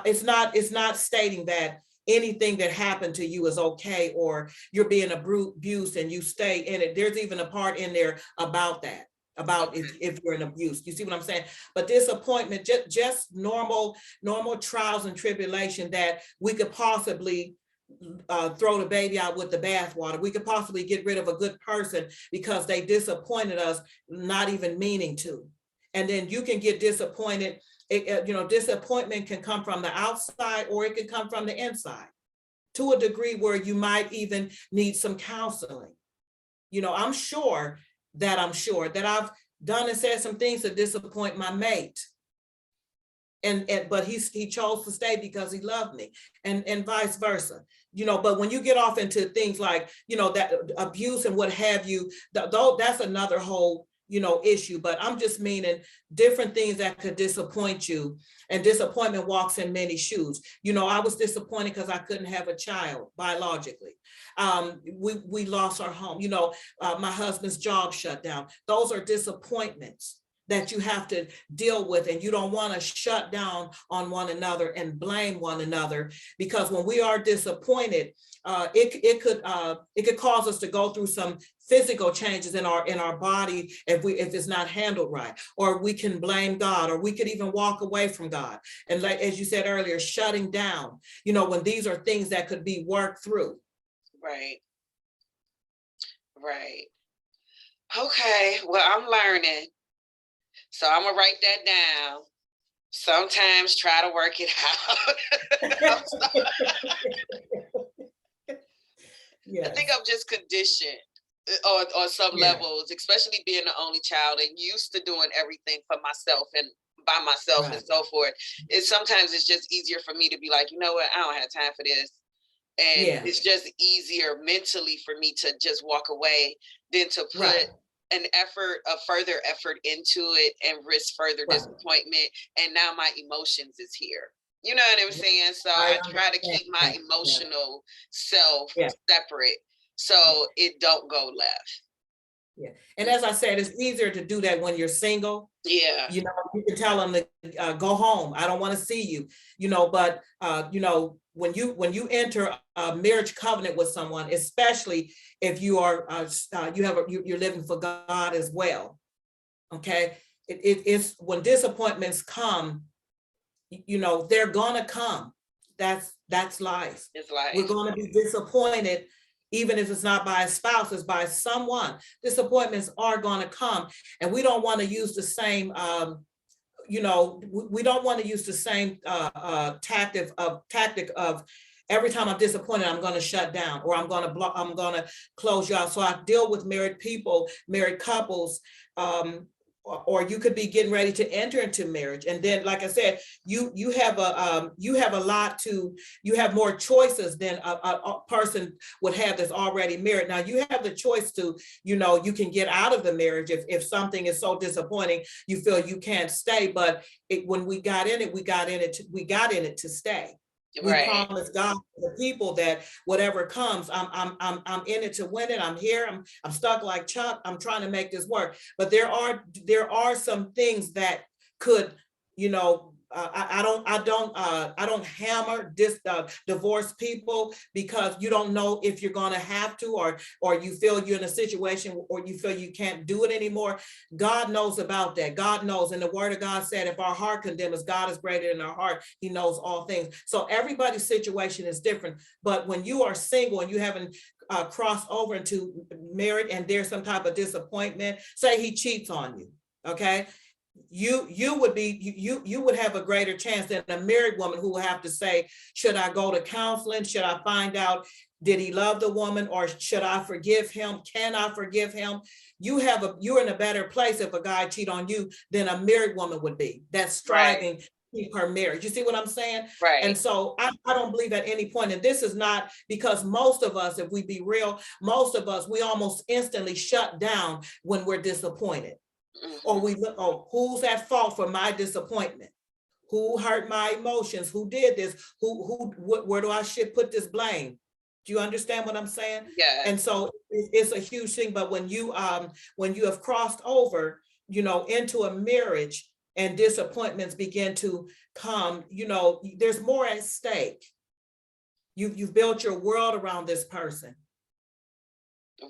it's not stating that anything that happened to you is okay, or you're being abused and you stay in it. There's even a part in there about that, about if you're in abuse. You see what I'm saying? But disappointment, just normal trials and tribulation that we could possibly throw the baby out with the bathwater. We could possibly get rid of a good person because they disappointed us, not even meaning to. And then you can get disappointed. Disappointment can come from the outside, or it can come from the inside, to a degree where you might even need some counseling. I'm sure that I've done and said some things to disappoint my mate. But he chose to stay because he loved me, and vice versa. But when you get off into things like, that abuse and what have you, that's another whole, issue. But I'm just meaning different things that could disappoint you, and disappointment walks in many shoes. I was disappointed because I couldn't have a child biologically. We lost our home. My husband's job shut down. Those are disappointments that you have to deal with, and you don't want to shut down on one another and blame one another, because when we are disappointed, it could cause us to go through some physical changes in our body if it's not handled right, or we can blame God, or we could even walk away from God. And like, as you said earlier, shutting down, when these are things that could be worked through. Right. Okay, well, I'm learning. So I'm gonna write that down. Sometimes try to work it out. Yes. I think I'm just conditioned on some levels, especially being the only child and used to doing everything for myself and by myself and so forth. Sometimes it's just easier for me to be like, you know what, I don't have time for this. And it's just easier mentally for me to just walk away than to put a further effort into it and risk further disappointment. And now my emotions is here. You know what I'm saying? So I try to keep my emotional self separate so it don't go left. Yeah. And as I said, it's easier to do that when you're single. Yeah. You can tell them to go home. I don't want to see you, but when you enter a marriage covenant with someone, especially if you are, you're living for God as well. Okay. It's when disappointments come, they're gonna come. That's life. It's life. We're going to be disappointed, even if it's not by a spouse, it's by someone. Disappointments are going to come, and we don't want to use the same, we don't want to use the same tactic of every time I'm disappointed, I'm going to shut down, or I'm going to close you out. So I deal with married people, married couples, or you could be getting ready to enter into marriage. And then, like I said, you have more choices than a person would have that's already married. Now you have the choice to, you can get out of the marriage if something is so disappointing, you feel you can't stay. But when we got in it to stay. We promise God, the people, that whatever comes, I'm in it to win it. I'm here. I'm stuck like Chuck. I'm trying to make this work. But there are some things that could, I don't hammer divorce people because you don't know if you're going to have to, or you feel you're in a situation or you feel you can't do it anymore. God knows about that. God knows, and the word of God said, if our heart condemns, God is greater than our heart. He knows all things. So everybody's situation is different. But when you are single and you haven't crossed over into marriage and there's some type of disappointment, say he cheats on you, okay? You would have a greater chance than a married woman who will have to say, should I go to counseling? Should I find out, did he love the woman, or should I forgive him? Can I forgive him? You're in a better place if a guy cheat on you than a married woman would be, that's striving to keep her marriage. You see what I'm saying? Right. And so I don't believe at any point, and this is not because most of us, if we be real, most of us, we almost instantly shut down when we're disappointed. Or we look, oh, who's at fault for my disappointment? Who hurt my emotions? Who did this? Where do I should put this blame? Do you understand what I'm saying? Yeah. And so it's a huge thing. But when you have crossed over, into a marriage and disappointments begin to come, there's more at stake. You've built your world around this person.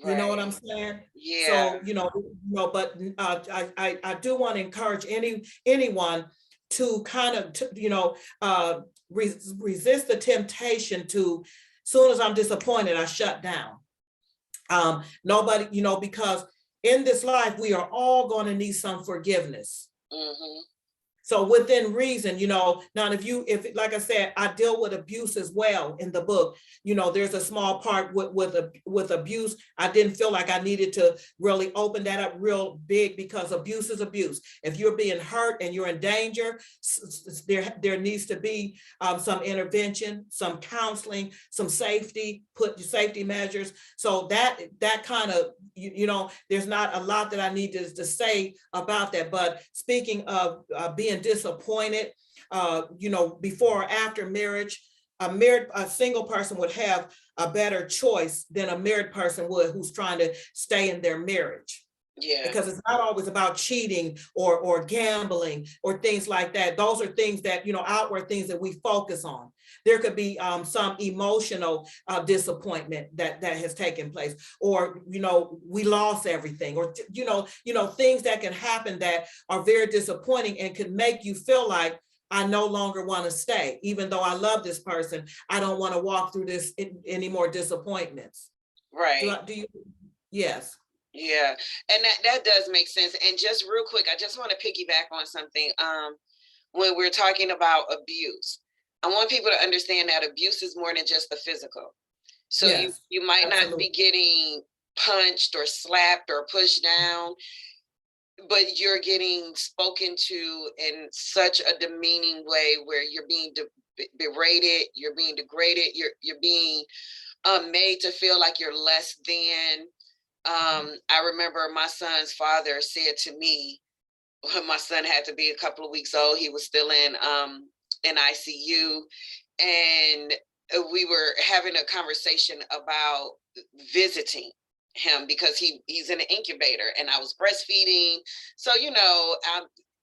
Right. You know what I'm saying? Yeah. So, but I do want to encourage anyone to kind of, resist the temptation to, soon as I'm disappointed, I shut down. Nobody, because in this life, we are all going to need some forgiveness. Mm-hmm. So within reason, now if like I said, I deal with abuse as well in the book. There's a small part with abuse. I didn't feel like I needed to really open that up real big, because abuse is abuse. If you're being hurt and you're in danger, there needs to be some intervention, some counseling, some safety measures. So that kind of, there's not a lot that I need to say about that. But speaking of being disappointed, before or after marriage, a single person would have a better choice than a married person would, who's trying to stay in their marriage. Yeah. Because it's not always about cheating or gambling or things like that. Those are things that, outward things that we focus on. There could be some emotional disappointment that has taken place, or, we lost everything, or, things that can happen that are very disappointing and could make you feel like, I no longer want to stay. Even though I love this person, I don't want to walk through this any more disappointments. Right. Do you? Yes. Yeah, and that does make sense. And just real quick, I just want to piggyback on something. When we're talking about abuse, I want people to understand that abuse is more than just the physical. So yes, you might absolutely not be getting punched or slapped or pushed down, but you're getting spoken to in such a demeaning way where you're being berated, you're being degraded, you're being made to feel like you're less than. I remember my son's father said to me, when my son had to be a couple of weeks old, he was still in ICU, and we were having a conversation about visiting him because he's in an incubator, and I was breastfeeding. So,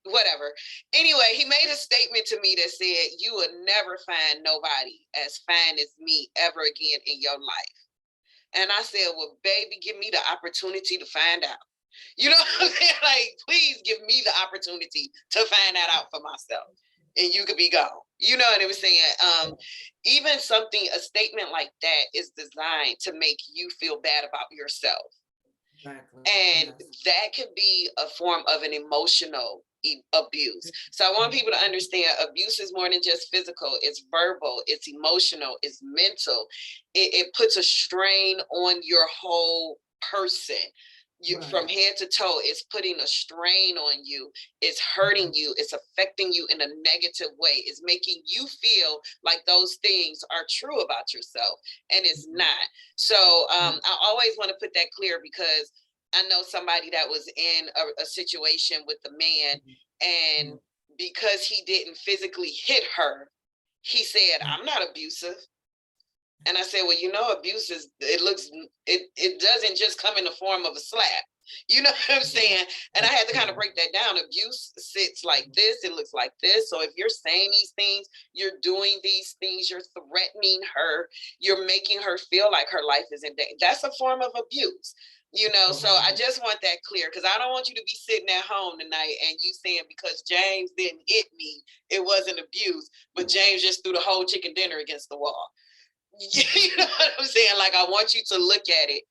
whatever. Anyway, he made a statement to me that said, "You will never find nobody as fine as me ever again in your life." And I said, well, baby, give me the opportunity to find out. You know what I'm saying? Like, please give me the opportunity to find that out for myself. And you could be gone. You know what I'm saying? Even a statement like that is designed to make you feel bad about yourself. Exactly. And yes, that could be a form of an emotional abuse. So I want people to understand abuse is more than just physical. It's verbal, it's emotional, it's mental. It puts a strain on your whole person. Right. From head to toe, it's putting a strain on you. It's hurting you. It's affecting you in a negative way. It's making you feel like those things are true about yourself, and it's not. So I always want to put that clear, because I know somebody that was in a situation with the man, and because he didn't physically hit her, he said, "I'm not abusive." And I said, well, abuse is, it doesn't just come in the form of a slap. You know what I'm saying? And I had to kind of break that down. Abuse sits like this, it looks like this. So if you're saying these things, you're doing these things, you're threatening her, you're making her feel like her life is in danger. That's a form of abuse. You know, so I just want that clear, because I don't want you to be sitting at home tonight and you saying because James didn't hit me, it wasn't abuse, but James just threw the whole chicken dinner against the wall. You know what I'm saying? Like, I want you to look at it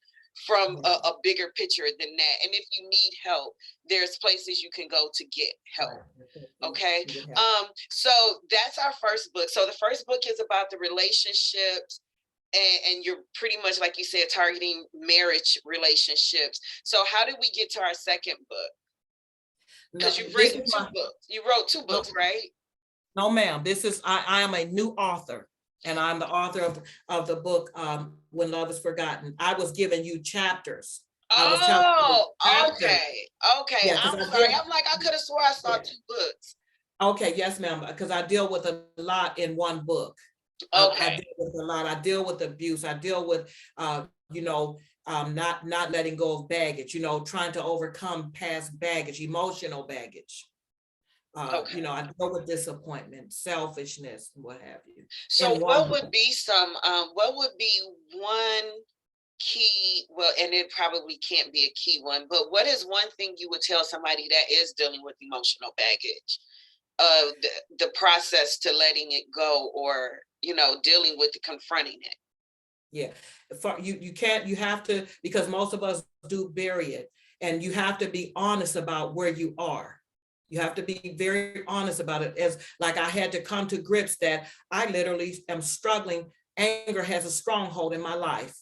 from a bigger picture than that. And if you need help, there's places you can go to get help. Okay. So that's our first book. So the first book is about the relationships, and you're pretty much, like you said, targeting marriage relationships. So how did we get to our second book? Because you've written two books. You wrote two books, right? No, ma'am. This is, I am a new author, and I'm the author of the book, When Love is Forgotten. I was giving you chapters. Oh, okay. Okay. Yeah, I'm sorry. I'm like, I could have swore I saw two books. Okay, yes, ma'am, because I deal with a lot in one book. Okay. I deal with a lot. I deal with abuse. I deal with, you know, not letting go of baggage, you know, trying to overcome past baggage, emotional baggage. You know, I deal with disappointment, selfishness, what have you. So what would be one key, well, and it probably can't be a key one, but what is one thing you would tell somebody that is dealing with emotional baggage, the process to letting it go, or, you know, dealing with confronting it? Yeah, you have to, because most of us do bury it, and you have to be honest about where you are. You have to be very honest about it. As like, I had to come to grips that I literally am struggling. Anger has a stronghold in my life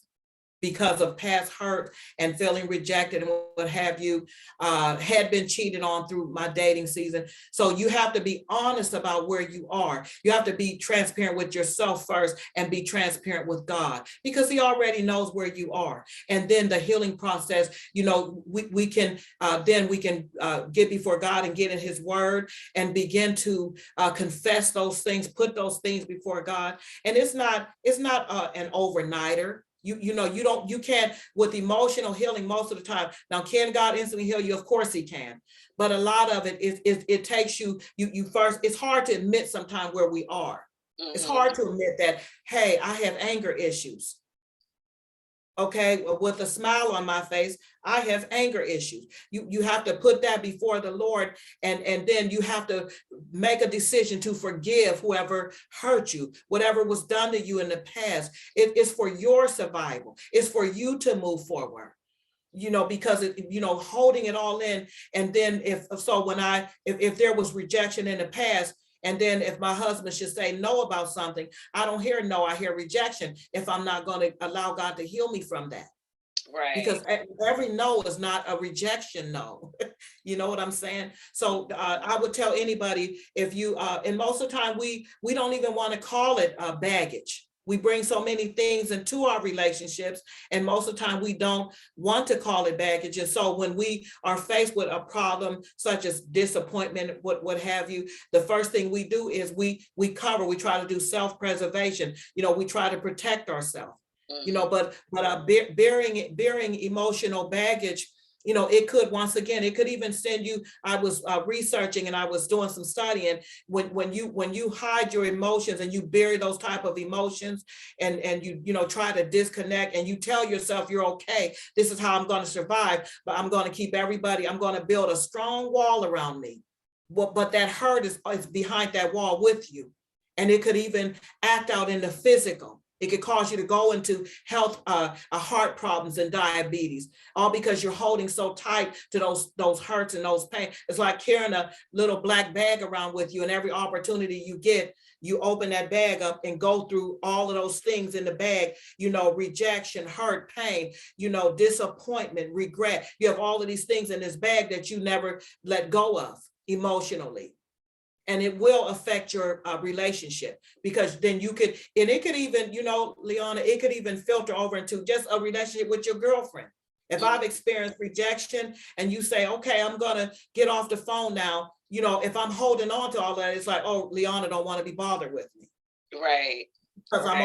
because of past hurt and feeling rejected and what have you, had been cheated on through my dating season. So you have to be honest about where you are. You have to be transparent with yourself first, and be transparent with God, because he already knows where you are. And then the healing process, you know, we can get before God and get in his word and begin to confess those things, put those things before God. And it's not an overnighter. You can't, with emotional healing most of the time. Now, can God instantly heal you? Of course he can. But a lot of it it takes you first. It's hard to admit sometimes where we are. Mm-hmm. It's hard to admit that, hey, I have anger issues. Okay, with a smile on my face, I have anger issues. You have to put that before the Lord, and then you have to make a decision to forgive whoever hurt you, whatever was done to you in the past. It is for your survival. It's for you to move forward. You know, because holding it all in, and then if there was rejection in the past, and then if my husband should say no about something, I don't hear no, I hear rejection, if I'm not going to allow God to heal me from that. Right. Because every no is not a rejection no. You know what I'm saying? So I would tell anybody, if you, and most of the time we don't even want to call it baggage. We bring so many things into our relationships, and most of the time we don't want to call it baggage. And so when we are faced with a problem such as disappointment, what have you, the first thing we do is we try to do self-preservation. You know, we try to protect ourselves. You know, but bearing emotional baggage, you know, it could, once again, it could even send you. I was researching, and I was doing some studying. When you hide your emotions and you bury those type of emotions, and you try to disconnect, and you tell yourself you're okay, this is how I'm going to survive, but I'm going to keep everybody, I'm going to build a strong wall around me. But that hurt is behind that wall with you, and it could even act out in the physical. It could cause you to go into health, heart problems and diabetes, all because you're holding so tight to those hurts and those pain. It's like carrying a little black bag around with you, and every opportunity you get, you open that bag up and go through all of those things in the bag, rejection, hurt, pain, disappointment, regret. You have all of these things in this bag that you never let go of emotionally. And it will affect your relationship, because then you could, and it could even, Leona, it could even filter over into just a relationship with your girlfriend. If I've experienced rejection and you say, okay, I'm going to get off the phone now, if I'm holding on to all that, it's like, oh, Leona don't want to be bothered with me. Right. Because I'm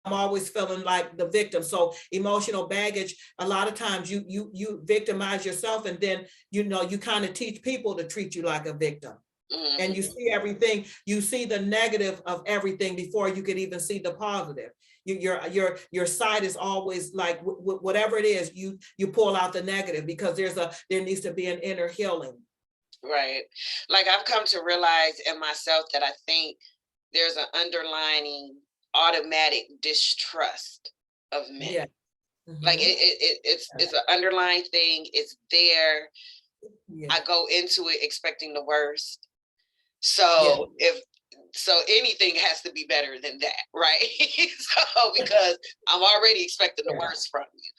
always feeling like the victim. So emotional baggage, a lot of times you victimize yourself, and then you kind of teach people to treat you like a victim. And you see everything, you see the negative of everything before you could even see the positive. Your sight is always like whatever it is, you pull out the negative, because there needs to be an inner healing. Right. Like, I've come to realize in myself that I think there's an underlying automatic distrust of men. Yeah. Like, it's an underlying thing. It's there. Yeah. I go into it expecting the worst. So anything has to be better than that, right? So, because I'm already expecting the worst from you.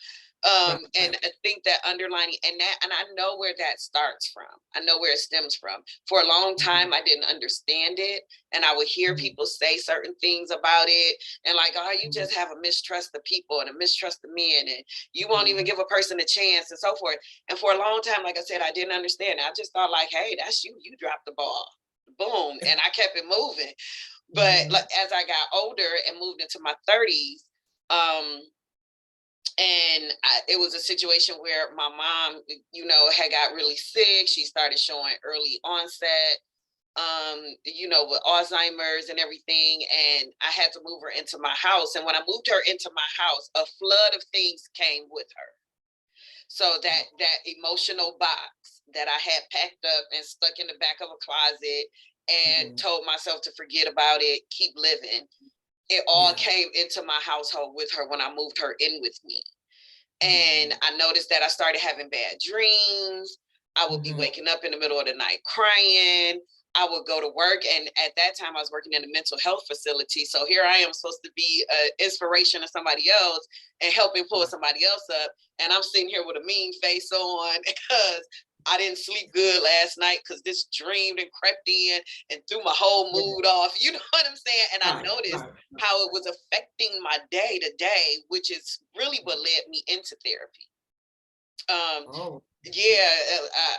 And I think that underlining, and I know where that starts from. I know where it stems from. For a long time, I didn't understand it. And I would hear people say certain things about it. And like, oh, you just have a mistrust of people and a mistrust of men. And you won't even give a person a chance and so forth. And for a long time, like I said, I didn't understand. I just thought like, hey, that's you. You dropped the ball. Boom. And I kept it moving. But like, as I got older and moved into my 30s, it was a situation where my mom, had got really sick. She started showing early onset, with Alzheimer's and everything. And I had to move her into my house. And when I moved her into my house, a flood of things came with her. So that emotional box that I had packed up and stuck in the back of a closet and told myself to forget about it, keep living, it all came into my household with her when I moved her in with me. And I noticed that I started having bad dreams. I would be waking up in the middle of the night crying. I would go to work. And at that time, I was working in a mental health facility. So here I am, supposed to be an inspiration to somebody else and helping pull somebody else up. And I'm sitting here with a mean face on because I didn't sleep good last night because this dream and crept in and threw my whole mood off. You know what I'm saying? And I noticed how it was affecting my day to day, which is really what led me into therapy.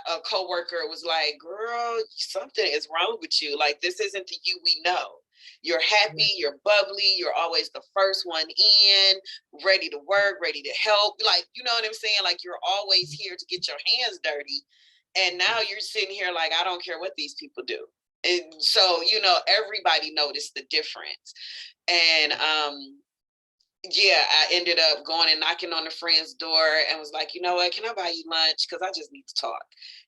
A coworker was like, girl, something is wrong with you. Like, this isn't the you we know. You're happy, you're bubbly, you're always the first one in, ready to work, ready to help. Like, you know what I'm saying? Like, you're always here to get your hands dirty. And now you're sitting here like, I don't care what these people do. And so, everybody noticed the difference. And I ended up going and knocking on a friend's door and was like, you know what, can I buy you lunch? Because I just need to talk.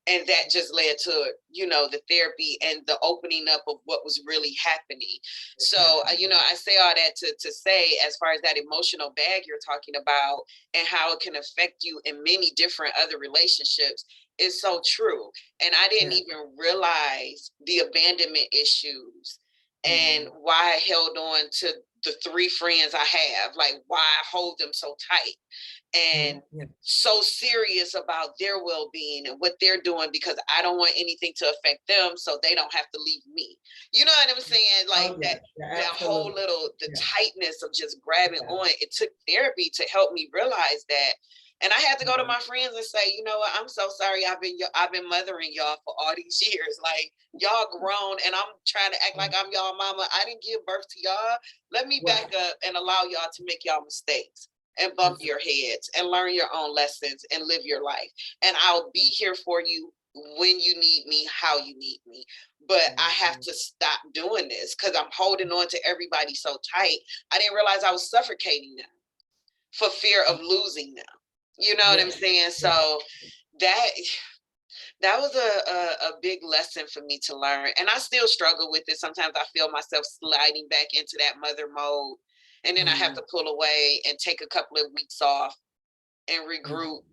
And that just led to, the therapy and the opening up of what was really happening. So, I say all that to say, as far as that emotional bag you're talking about and how it can affect you in many different other relationships is so true. And I didn't even realize the abandonment issues and why I held on to the 3 friends I have, like why I hold them so tight and so serious about their well-being and what they're doing, because I don't want anything to affect them so they don't have to leave me. You know what I'm saying? Like that whole little, tightness of just grabbing on. It took therapy to help me realize that. And I had to go to my friends and say, you know what, I'm so sorry. I've been mothering y'all for all these years. Like, y'all grown and I'm trying to act like I'm y'all mama. I didn't give birth to y'all. Let me back up and allow y'all to make y'all mistakes and bump your heads and learn your own lessons and live your life. And I'll be here for you when you need me, how you need me. But I have to stop doing this because I'm holding on to everybody so tight. I didn't realize I was suffocating them for fear of losing them. You know what I'm saying? So that was a big lesson for me to learn. And I still struggle with it. Sometimes I feel myself sliding back into that mother mode. And then I have to pull away and take a couple of weeks off and regroup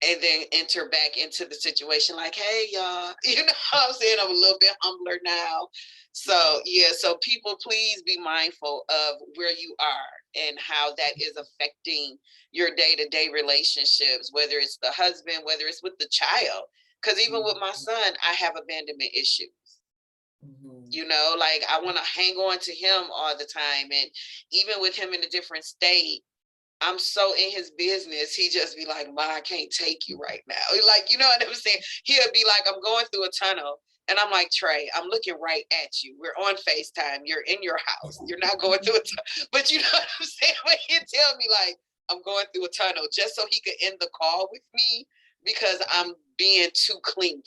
and then enter back into the situation like, hey, y'all, you know what I'm saying? I'm a little bit humbler now. So, so people, please be mindful of where you are and how that is affecting your day-to-day relationships, whether it's the husband, whether it's with the child. Because even with my son, I have abandonment issues. Like I want to hang on to him all the time. And even with him in a different state, I'm so in his business. He just be like, Ma, I can't take you right now. Like, you know what I'm saying? He'll be like, I'm going through a tunnel And I'm like, Trey, I'm looking right at you. We're on FaceTime. You're in your house. You're not going through it. But you know what I'm saying? When he tell me like I'm going through a tunnel just so he could end the call with me because I'm being too clingy.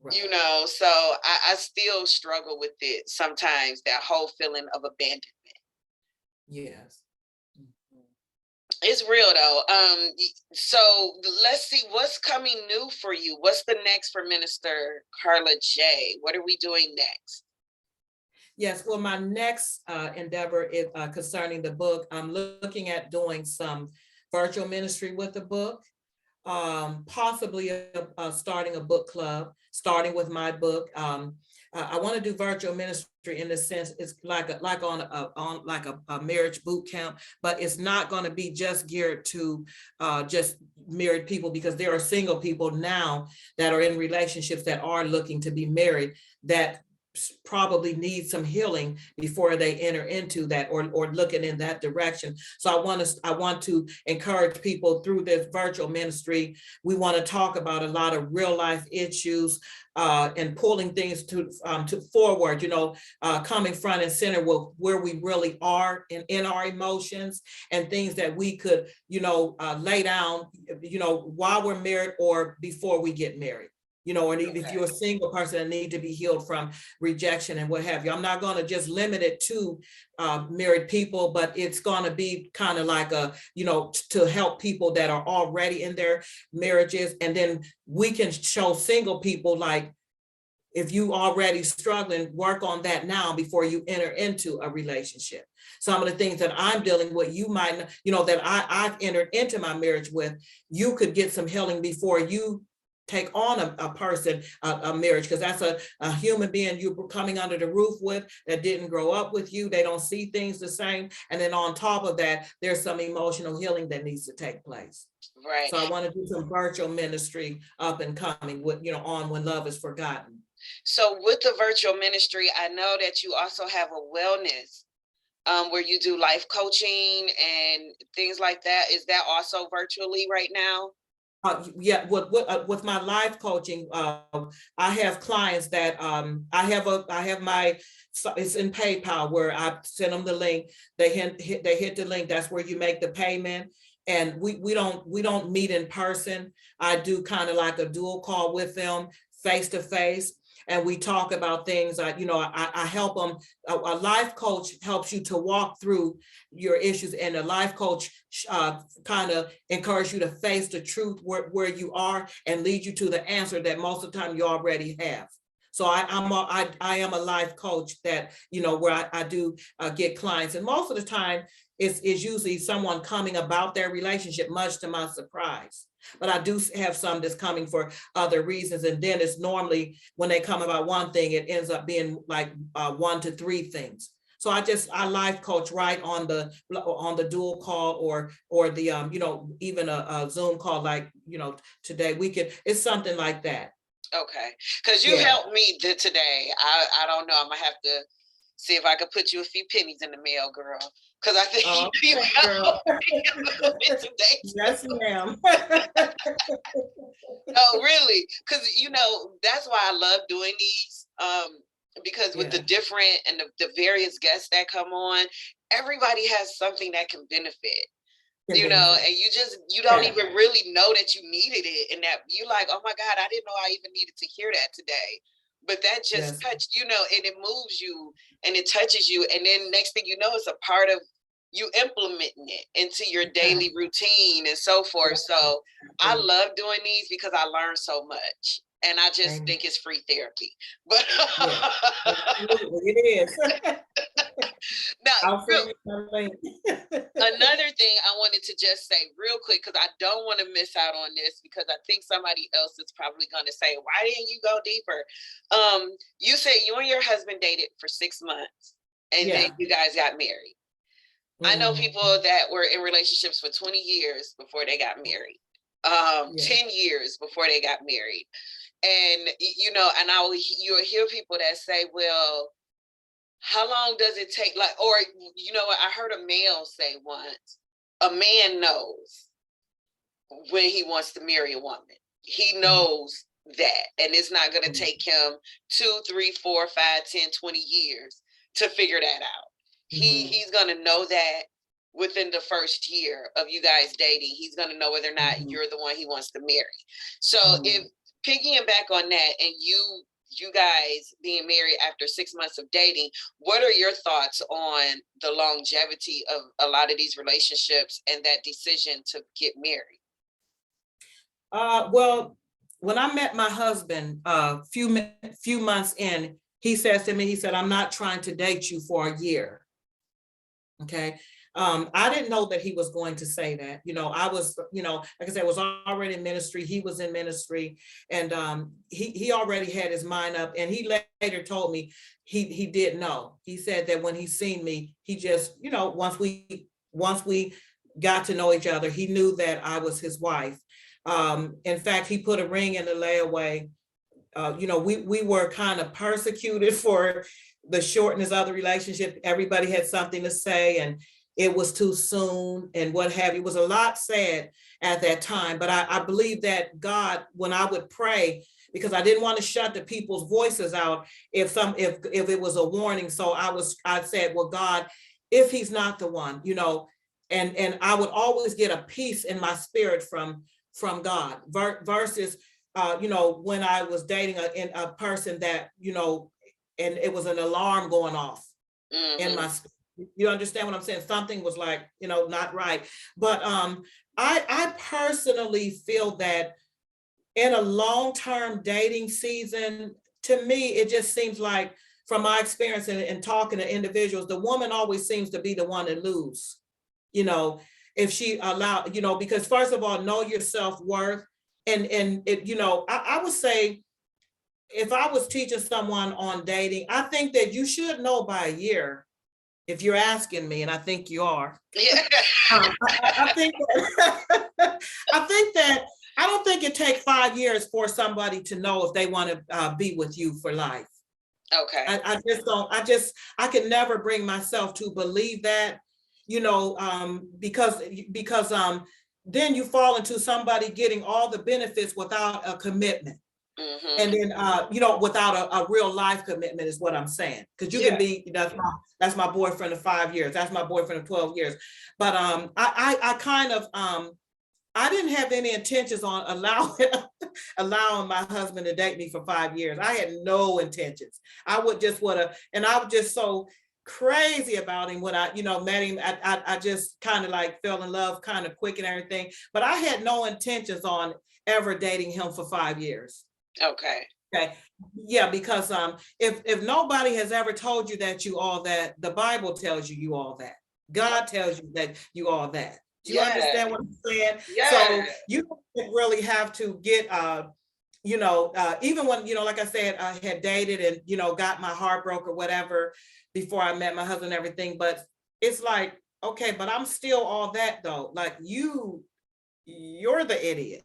Right. You know, so I still struggle with it sometimes, that whole feeling of abandonment. Yes. It's real though. So let's see what's coming new for you. What's the next for Minister Carla J? What are we doing next? Yes, well, my next endeavor is concerning the book. I'm looking at doing some virtual ministry with the book, possibly starting a book club, starting with my book. I want to do virtual ministry in the sense it's like a marriage boot camp, but it's not going to be just geared to just married people, because there are single people now that are in relationships that are looking to be married that probably need some healing before they enter into that or looking in that direction. So I want to encourage people through this virtual ministry. We want to talk about a lot of real life issues and pulling things to forward, coming front and center with where we really are in our emotions and things that we could, lay down, while we're married or before we get married. Or if you're a single person and need to be healed from rejection and what have you. I'm not going to just limit it to married people, but it's going to be kind of like to help people that are already in their marriages. And then we can show single people, like, if you already struggling, work on that now before you enter into a relationship. Some of the things that I'm dealing with, you might, that I've entered into my marriage with, you could get some healing before you take on a person, a marriage, because that's a human being you're coming under the roof with that didn't grow up with you. They don't see things the same. And then on top of that, there's some emotional healing that needs to take place. Right. So I want to do some virtual ministry up and coming with, on When Love is Forgotten. So with the virtual ministry, I know that you also have a wellness where you do life coaching and things like that. Is that also virtually right now? Yeah, with my life coaching, I have clients that I have my, it's in PayPal where I send them the link. They hit the link. That's where you make the payment. And we don't meet in person. I do kind of like a dual call with them, face to face. And we talk about things. I help them. A life coach helps you to walk through your issues, and a life coach kind of encourage you to face the truth where you are and lead you to the answer that most of the time you already have. So I am a life coach that, where I do get clients, and most of the time it's usually someone coming about their relationship, much to my surprise. But I do have some that's coming for other reasons. And then it's normally when they come about one thing, it ends up being like 1 to 3 things. So I life coach right on the dual call or the, even a Zoom call, like, today it's something like that. Okay. Because you helped me today. I don't know. I'm going to have to see if I could put you a few pennies in the mail, girl. Because I think you helped me a little bit today. Yes, ma'am. No, really. Because, that's why I love doing these. Because with the different and the various guests that come on, everybody has something that can benefit. And you don't even really know that you needed it, and that you like, oh my God, I didn't know I even needed to hear that today. But that just touched, and it moves you and it touches you. And then next thing you know, it's a part of you implementing it into your daily routine and so forth. So I love doing these because I learn so much. And I just think it's free therapy. But it is. Now, another thing I wanted to just say real quick, because I don't want to miss out on this, because I think somebody else is probably going to say, why didn't you go deeper? You said you and your husband dated for 6 months and then you guys got married. I know people that were in relationships for 20 years before they got married, 10 years before they got married. And, and you'll hear people that say, well, how long does it take? Like, or, I heard a male say once, a man knows when he wants to marry a woman. He knows that. And it's not going to take him 2, 3, 4, 5, 10, 20 years to figure that out. He's going to know that within the first year of you guys dating. He's going to know whether or not you're the one he wants to marry. So if piggying back on that, and you guys being married after 6 months of dating, what are your thoughts on the longevity of a lot of these relationships and that decision to get married? Well, when I met my husband, few months in, he says to me, he said, "I'm not trying to date you for a year." Okay. I didn't know that he was going to say that. I was, like I said, was already in ministry. He was in ministry, and he already had his mind up. And he later told me he did know. He said that when he seen me, he just, once we got to know each other, he knew that I was his wife. In fact, he put a ring in the layaway. We were kind of persecuted for the shortness of the relationship. Everybody had something to say, and it was too soon and what have you. It was a lot said at that time, but I believe that God, when I would pray, because I didn't want to shut the people's voices out if it was a warning. So I said, well, God, if he's not the one, and I would always get a peace in my spirit from God versus, when I was dating a person that, and it was an alarm going off in my spirit. You understand what I'm saying? Something was like, not right. But I personally feel that in a long-term dating season, to me, it just seems like, from my experience in talking to individuals, the woman always seems to be the one to lose, if she allowed, because first of all, know your self-worth. And it, I would say, if I was teaching someone on dating, I think that you should know by a year, if you're asking me, and I think you are. Yeah. I think that, I don't think it takes 5 years for somebody to know if they want to be with you for life. Okay. I just don't. I can never bring myself to believe that, because then you fall into somebody getting all the benefits without a commitment. And then, without a real life commitment is what I'm saying. Because you can be, that's my boyfriend of 5 years. That's my boyfriend of 12 years. But I kind of, I didn't have any intentions on allowing my husband to date me for 5 years. I had no intentions. I would just and I was just so crazy about him when I, met him. I just kind of like fell in love kind of quick and everything. But I had no intentions on ever dating him for 5 years. Okay. Yeah, because if nobody has ever told you that you all that, the Bible tells you all that. God tells you that you all that. Do you understand what I'm saying? Yeah. So you don't really have to get even when, like I said, I had dated and, got my heart broke or whatever before I met my husband and everything. But it's like, okay, but I'm still all that though. Like you're the idiot.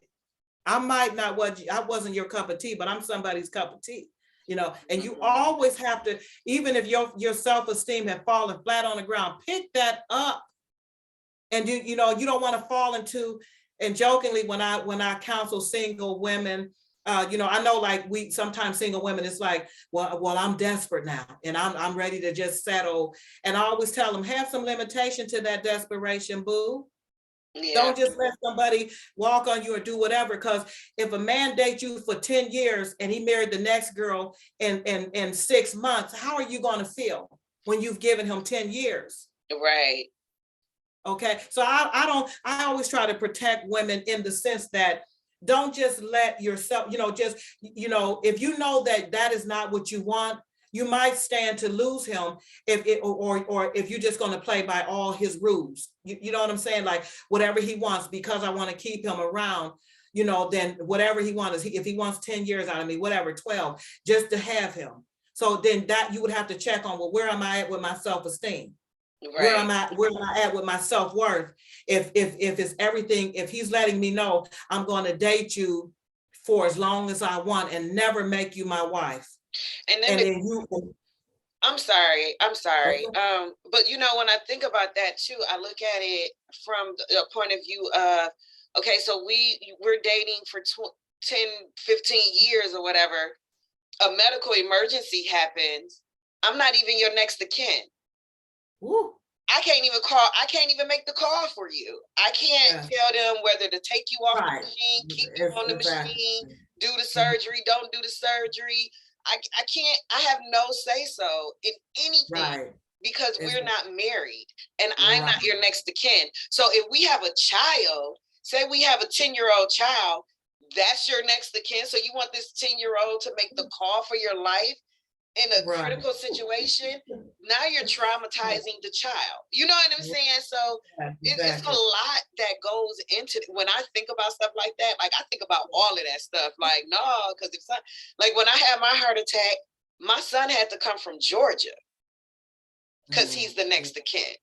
I might not I wasn't your cup of tea, but I'm somebody's cup of tea, and you always have to, even if your self-esteem had fallen flat on the ground, pick that up. And you don't want to fall into, and jokingly, when I counsel single women, I know like sometimes single women, it's like, well, I'm desperate now and I'm ready to just settle. And I always tell them, have some limitation to that desperation, boo. Yeah. Don't just let somebody walk on you or do whatever. Because if a man dates you for 10 years and he married the next girl in 6 months, how are you going to feel when you've given him 10 years? Right. Okay. So I always try to protect women in the sense that don't just let yourself, if you know that is not what you want, you might stand to lose him if you're just going to play by all his rules. You know what I'm saying? Like whatever he wants, because I want to keep him around, then whatever he wants, if he wants 10 years out of me, whatever, 12, just to have him. So then that you would have to check on, well, where am I at with my self-esteem? Right. Where am I at with my self-worth? If it's everything, if he's letting me know I'm going to date you for as long as I want and never make you my wife. And then I'm sorry. Okay. But when I think about that too, I look at it from the point of view of, okay, so we're dating for 10, 15 years or whatever, a medical emergency happens, I'm not even your next of kin. Woo. I can't even make the call for you. I can't tell them whether to take you off the machine, keep you on the machine, do the surgery, don't do the surgery. I can't, I have no say so in anything because we're not married and I'm not your next of kin. So if we have a child, say we have a 10-year-old child, that's your next of kin. So you want this 10-year-old to make the call for your life in a critical situation? Now you're traumatizing the child. You know what I'm saying? So it's a lot that goes into it. When I think about stuff like that, like I think about all of that stuff. Like, no, because if like when I had my heart attack, my son had to come from Georgia because he's the next of kin.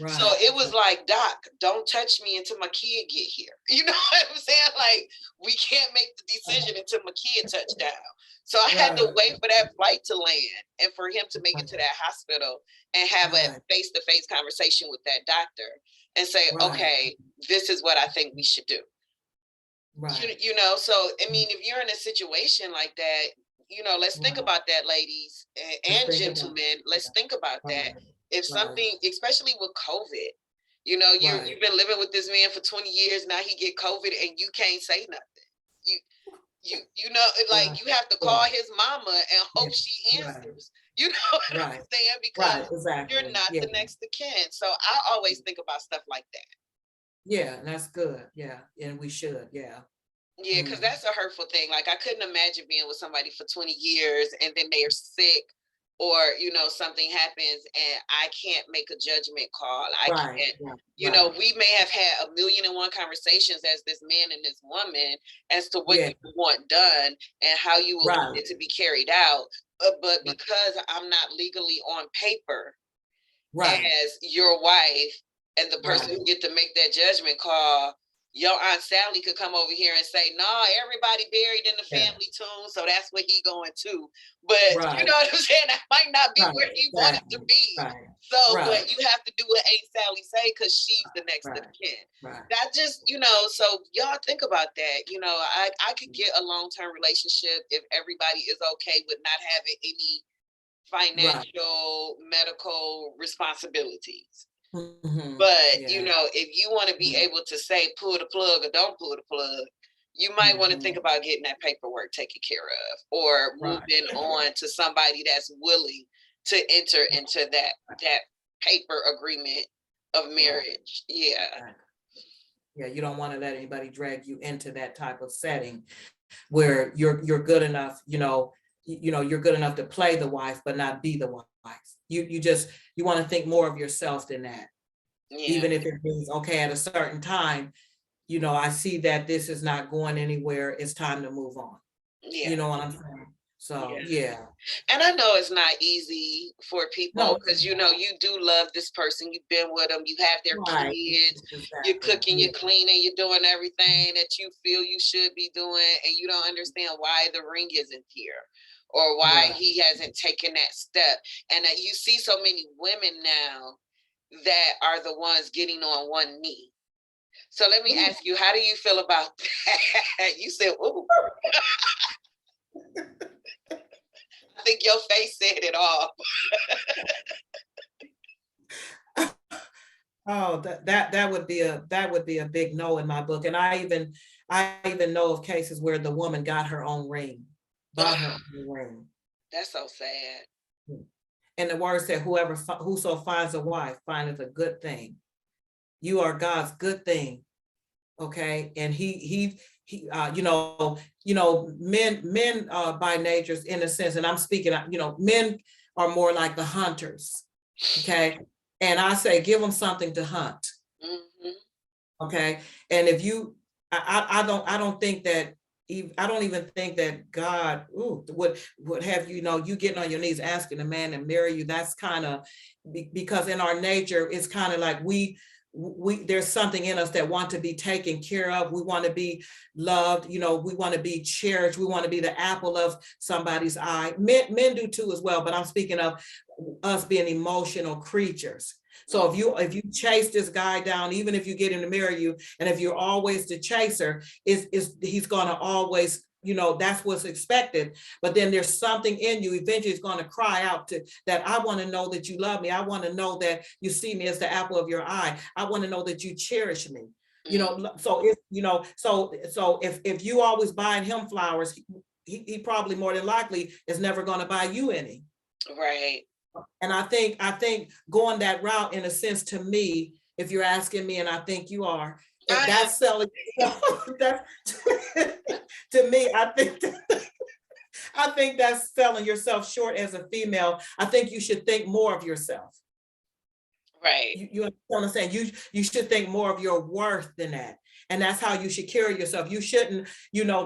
So it was like, Doc, don't touch me until my kid get here. You know what I'm saying? Like, we can't make the decision until my kid touch down. So I had to wait for that flight to land and for him to make it to that hospital and have a face-to-face conversation with that doctor and say, okay, this is what I think we should do. You know, so, I mean, if you're in a situation like that, you know, let's think about that, ladies and gentlemen. Let's think about that. If something, especially with COVID, you know, you've been living with this man for 20 years, now he get COVID and you can't say nothing. You know, like you have to call his mama and hope she answers. You know what I'm saying? Because you're not the next of kin. So I always think about stuff like that. Yeah, that's good. Yeah, and we should. Yeah. Yeah, because that's a hurtful thing. Like I couldn't imagine being with somebody for 20 years and then they're sick, or you know something happens and I can't make a judgment call. I can't. You know, we may have had 1,000,001 conversations as this man and this woman as to what you want done and how you will want it to be carried out. But because I'm not legally on paper as your wife and the person who get to make that judgment call, your Aunt Sally could come over here and say, no, everybody buried in the family tomb, so that's where he going to. But you know what I'm saying? That might not be where he wanted to be. So, but you have to do what Aunt Sally say because she's the next of kin. That just, you know, so y'all think about that. You know, I could get a long-term relationship if everybody is okay with not having any financial, medical responsibilities. But you know, if you want to be able to say pull the plug or don't pull the plug, you might want to think about getting that paperwork taken care of or moving on to somebody that's willing to enter into that paper agreement of marriage. Yeah, you don't want to let anybody drag you into that type of setting where you're good enough, you know, you're good enough to play the wife but not be the wife. You want to think more of yourself than that. Even if it means, okay, at a certain time, you know, I see that this is not going anywhere, it's time to move on. You know what I'm saying? So and I know it's not easy for people because you know you do love this person, you've been with them, you have their kids, you're cooking, you're cleaning, you're doing everything that you feel you should be doing, and you don't understand why the ring isn't here or why he hasn't taken that step. And that you see so many women now that are the ones getting on one knee. So let me ask you, how do you feel about that? You said, ooh. I think your face said it all. Oh, that would be a big no in my book. And I even know of cases where the woman got her own ring, bought her own ring. That's so sad. And the word said, whoso finds a wife findeth a good thing. You are God's good thing. Okay. And he you know, men by nature, in a sense, and I'm speaking, you know, men are more like the hunters. Okay. And I say, give them something to hunt. Okay. And if you, I don't think that, I don't even think that God would have, you know, you getting on your knees asking a man to marry you. That's kind of because in our nature, it's kind of like we there's something in us that want to be taken care of. We want to be loved. You know, we want to be cherished. We want to be the apple of somebody's eye. Men do too as well, but I'm speaking of us being emotional creatures. So if you chase this guy down, even if you get him to marry you, and if you're always the chaser, he's gonna always, that's what's expected. But then there's something in you eventually is going to cry out to that. I want to know that you love me. I want to know that you see me as the apple of your eye. I want to know that you cherish me. So if so if you always buying him flowers, he probably more than likely is never going to buy you any. Right. And I think going that route, in a sense, to me, if you're asking me, and I think you are, if that's selling, that's, to me, I think that's selling yourself short as a female. I think you should think more of yourself. Right. You understand what I'm saying? You should think more of your worth than that. And that's how you should carry yourself. You shouldn't,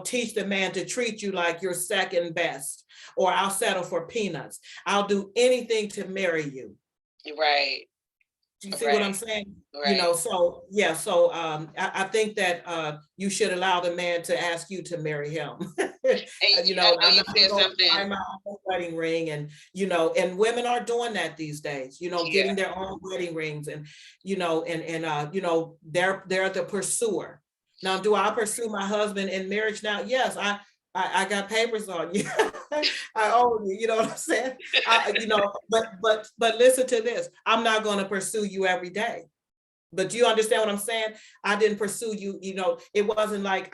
teach the man to treat you like you're second best, or I'll settle for peanuts. I'll do anything to marry you. Right. Do you see what I'm saying? Right. I think that you should allow the man to ask you to marry him. And, I'm not going to buy my own wedding ring, and and women are doing that these days. Getting their own wedding rings, and they're the pursuer. Now, do I pursue my husband in marriage now? Yes, I got papers on you. I own you. You know what I'm saying? But listen to this. I'm not going to pursue you every day. But do you understand what I'm saying? I didn't pursue you. It wasn't like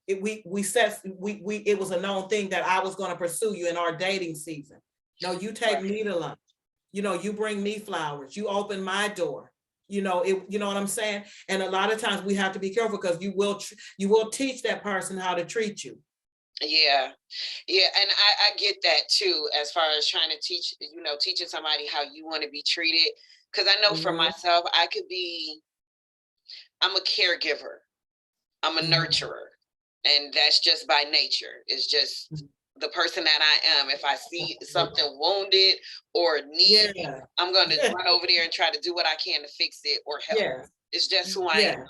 it was a known thing that I was going to pursue you in our dating season. No, you take me to lunch. You bring me flowers. You open my door. You know what I'm saying? And a lot of times we have to be careful, because you will teach that person how to treat you. Yeah. And I get that too, as far as trying to teach, teaching somebody how you want to be treated. Because I know for myself, I'm a caregiver. I'm a nurturer. And that's just by nature. It's just the person that I am. If I see something wounded or need, I'm going to run over there and try to do what I can to fix it or help. It's just who I am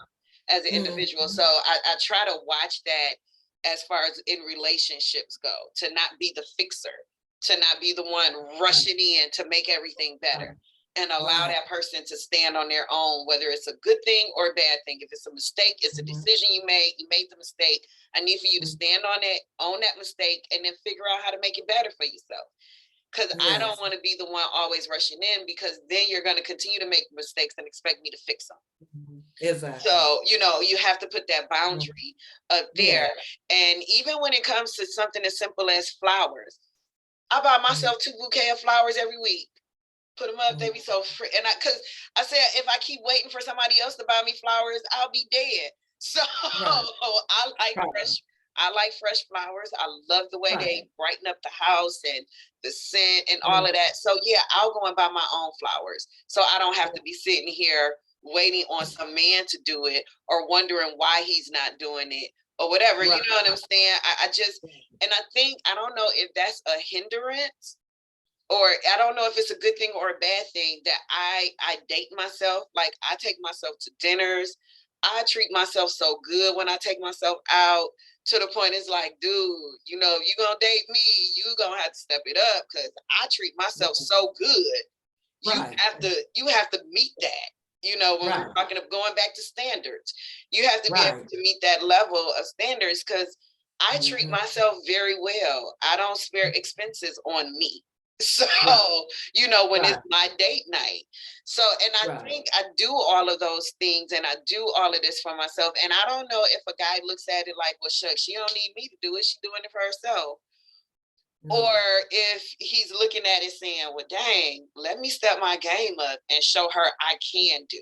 as an individual. So I try to watch that as far as in relationships go, to not be the fixer, to not be the one rushing in to make everything better, and allow that person to stand on their own, whether it's a good thing or a bad thing. If it's a mistake, it's a decision you made the mistake. I need for you to stand on it, own that mistake, and then figure out how to make it better for yourself. Because I don't want to be the one always rushing in, because then you're going to continue to make mistakes and expect me to fix them. Exactly. So, you have to put that boundary up there. And even when it comes to something as simple as flowers, I buy myself 2 bouquets of flowers every week. Put them up, they be so free. And because I said, if I keep waiting for somebody else to buy me flowers, I'll be dead. So I like fresh flowers. I love the way they brighten up the house and the scent and all of that. So I'll go and buy my own flowers, so I don't have to be sitting here waiting on some man to do it, or wondering why he's not doing it, or whatever. You know what I'm saying? And I think, I don't know if that's a hindrance, or I don't know if it's a good thing or a bad thing, that I date myself. Like, I take myself to dinners. I treat myself so good when I take myself out, to the point it's like, dude, if you're gonna date me, you gonna have to step it up, because I treat myself so good. You have to meet that. When we're talking of going back to standards, you have to be able to meet that level of standards, because I treat myself very well. I don't spare expenses on me. So, when it's my date night. So, and I think I do all of those things, and I do all of this for myself. And I don't know if a guy looks at it like, well, shucks, she don't need me to do it. She's doing it for herself. Or if he's looking at it saying, well, dang, let me step my game up and show her I can do.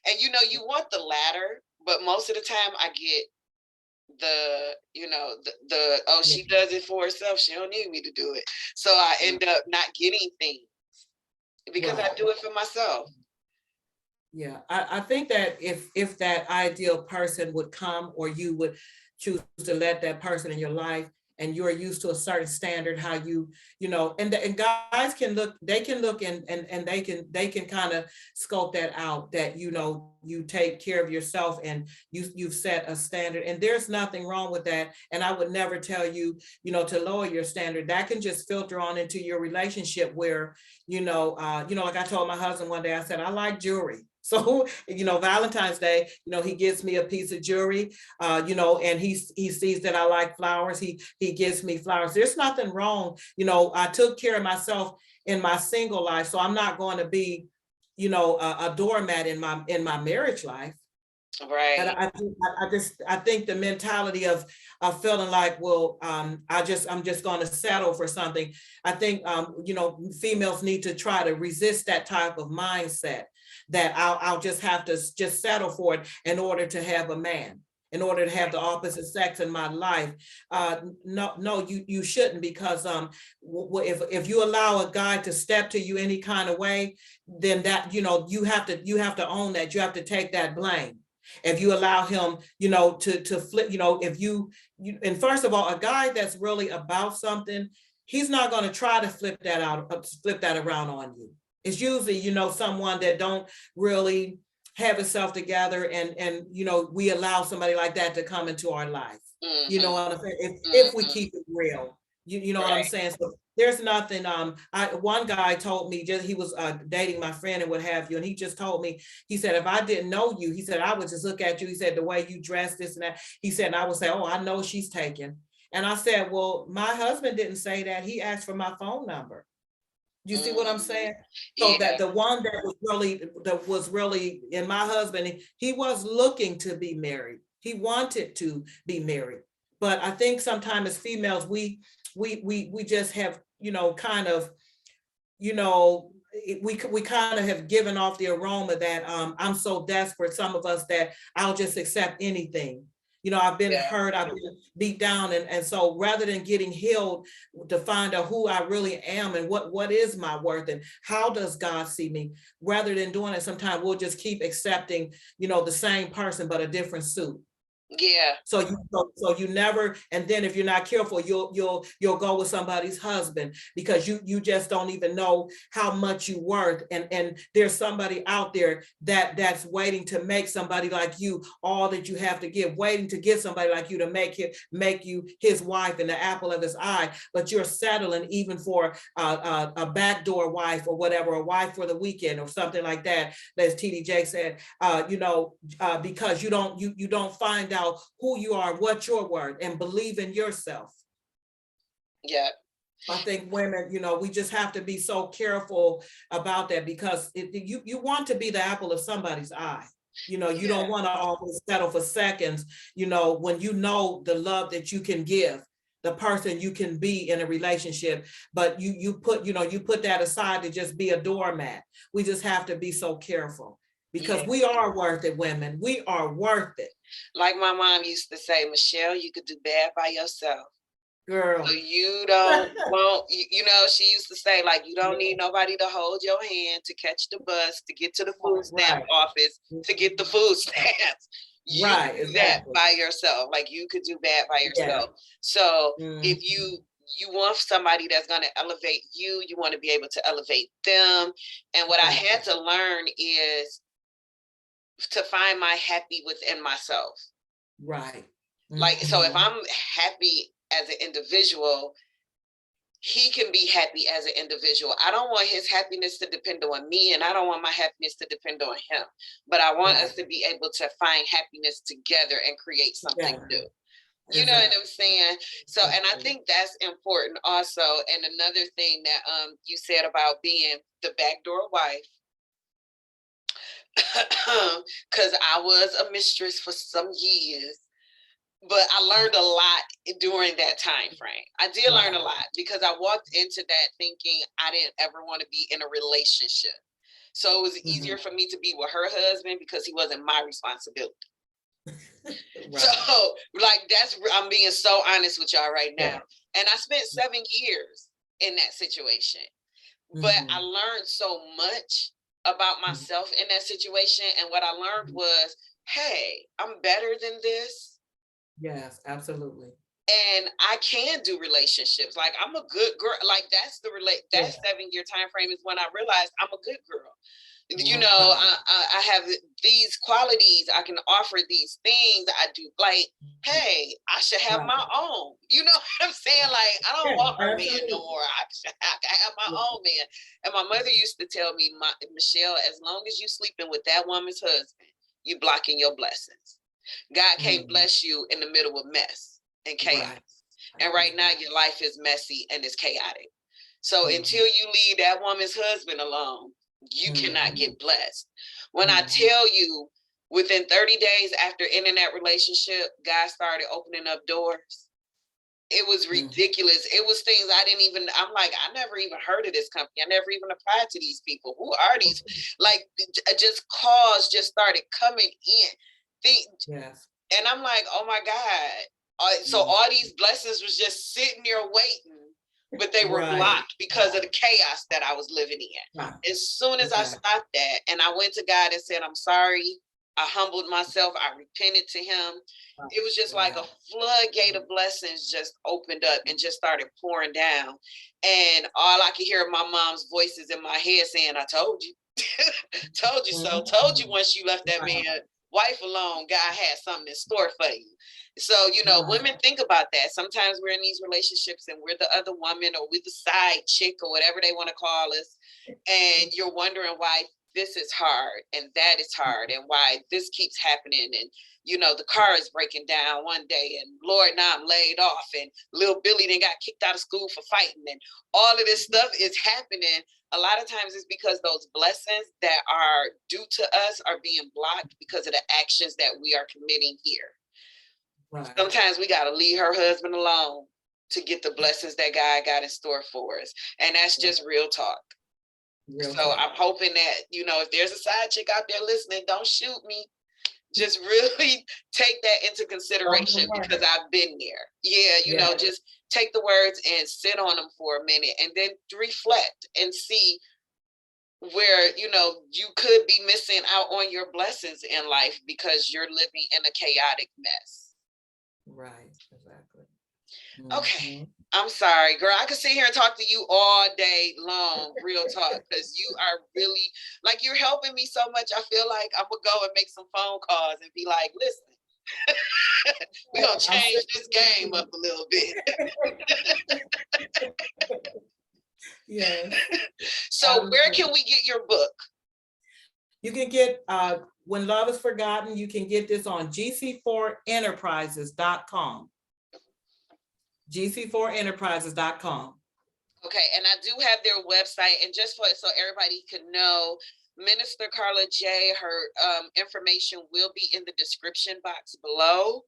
And, you want the latter, but most of the time I get she does it for herself. She don't need me to do it. So I end up not getting things, because I do it for myself. Yeah, I think that if that ideal person would come, or you would choose to let that person in your life, and you're used to a certain standard, how and guys can look, they can look and they can kind of scope that out, that you take care of yourself and you've set a standard, and there's nothing wrong with that. And I would never tell you, to lower your standard. That can just filter on into your relationship where, like I told my husband one day, I said, I like jewelry. So, Valentine's Day, he gives me a piece of jewelry, and he sees that I like flowers. He gives me flowers. There's nothing wrong. I took care of myself in my single life, so I'm not going to be, a doormat in my marriage life. Right. And I think the mentality of feeling like, well, I'm just going to settle for something. I think, females need to try to resist that type of mindset, that I'll just have to just settle for it in order to have a man, in order to have the opposite sex in my life. No, you shouldn't, because if you allow a guy to step to you any kind of way, then that, you have to own that. You have to take that blame. If you allow him, to flip, if you, and first of all, a guy that's really about something, he's not going to try to flip that around on you. It's usually, someone that don't really have itself together, and we allow somebody like that to come into our life. You know what I'm saying? If we keep it real, you know what I'm saying? So there's nothing. One guy told me, just he was dating my friend and what have you, and he just told me, he said, if I didn't know you, he said, I would just look at you. He said, the way you dress, this and that. He said, and I would say, oh, I know she's taken. And I said, well, my husband didn't say that. He asked for my phone number. You see what I'm saying? So that the one that was really in my husband, he was looking to be married. He wanted to be married. But I think sometimes as females, we just have, kind of, we kind of have given off the aroma that I'm so desperate, some of us, that I'll just accept anything. I've been hurt, I've been beat down. And so rather than getting healed to find out who I really am and what is my worth and how does God see me, rather than doing it, sometimes we'll just keep accepting, the same person, but a different suit. Yeah. So you never, and then if you're not careful, you'll go with somebody's husband, because you just don't even know how much you worth, and there's somebody out there that's waiting to make somebody like you all that you have to give, waiting to get somebody like you to make you his wife and the apple of his eye, but you're settling even for a backdoor wife or whatever, a wife for the weekend or something like that, as TDJ said, because you don't find out who you are, what your worth, and believe in yourself. Yeah. I think women, we just have to be so careful about that, because you want to be the apple of somebody's eye. You don't want to always settle for seconds, when the love that you can give, the person you can be in a relationship, but you put that aside to just be a doormat. We just have to be so careful, because we are worth it, women. We are worth it. Like my mom used to say, Michelle, you could do bad by yourself. Girl. So you don't want, she used to say, like, you don't need nobody to hold your hand to catch the bus, to get to the food stamp office, to get the food stamps. You do that by yourself. Like, you could do bad by yourself. So if you want somebody that's going to elevate you, you want to be able to elevate them. And what I had to learn is to find my happy within myself. Right. Like, so if I'm happy as an individual, he can be happy as an individual. I don't want his happiness to depend on me, and I don't want my happiness to depend on him. But I want us to be able to find happiness together and create something new. You know what I'm saying? So, and I think that's important also. And another thing that you said about being the backdoor wife, because I was a mistress for some years, but I learned a lot during that time frame. I did learn a lot, because I walked into that thinking I didn't ever want to be in a relationship. So it was easier for me to be with her husband, because he wasn't my responsibility. So, like, I'm being so honest with y'all right now. And I spent 7 years in that situation, but I learned so much about myself in that situation. And what I learned was, hey, I'm better than this. Yes, absolutely. and I can do relationships. Like, I'm a good girl. Like, that's that 7-year time frame is when I realized I'm a good girl. You know, I have these qualities. I can offer these things. I do, like, hey, I should have my own. You know what I'm saying? Like, I don't want her man no more. I can have my own man. And my mother used to tell me, Michelle, as long as you sleeping with that woman's husband, you blocking your blessings. God can't bless you in the middle of mess and chaos. And right now your life is messy and it's chaotic. So until you leave that woman's husband alone, you cannot get blessed. When I tell you, within 30 days after ending that relationship, God started opening up doors. It was ridiculous. It was things I didn't even, I'm like, I never even heard of this company. I never even applied to these people. Who are these? Like, just calls just started coming in. And I'm like, oh my God. So all these blessings was just sitting there waiting, but they were blocked because of the chaos that I was living in. As soon as I stopped that and I went to God and said, I'm sorry, I humbled myself, I repented to him. It was just like a floodgate of blessings just opened up and just started pouring down. And all I could hear my mom's voices in my head saying, I told you, told you so, told you once you left that man wife alone, God had something in store for you. So, you know, women think about that. Sometimes we're in these relationships and we're the other woman or we're the side chick or whatever they want to call us. And you're wondering why this is hard and that is hard and why this keeps happening. And, you know, the car is breaking down one day and Lord, now I'm laid off and little Billy then got kicked out of school for fighting and all of this stuff is happening. A lot of times it's because those blessings that are due to us are being blocked because of the actions that we are committing here. Sometimes we got to leave her husband alone to get the blessings that God got in store for us. And that's just real talk. I'm hoping that, you know, if there's a side chick out there listening, don't shoot me. Just really take that into consideration because I've been there. Yeah, you know, just take the words and sit on them for a minute and then reflect and see where, you know, you could be missing out on your blessings in life because you're living in a chaotic mess. Exactly. Okay. I'm sorry, girl. I could sit here and talk to you all day long, real talk, because you are really, like, you're helping me so much. I feel like I'm going to go and make some phone calls and be like, listen, we're going to change this game up a little bit. So where can we get your book? You can get When Love is Forgotten. You can get this on gc4enterprises.com. gc4enterprises.com. Okay, and I do have their website, and just so everybody can know, Minister Carla J, her information will be in the description box below.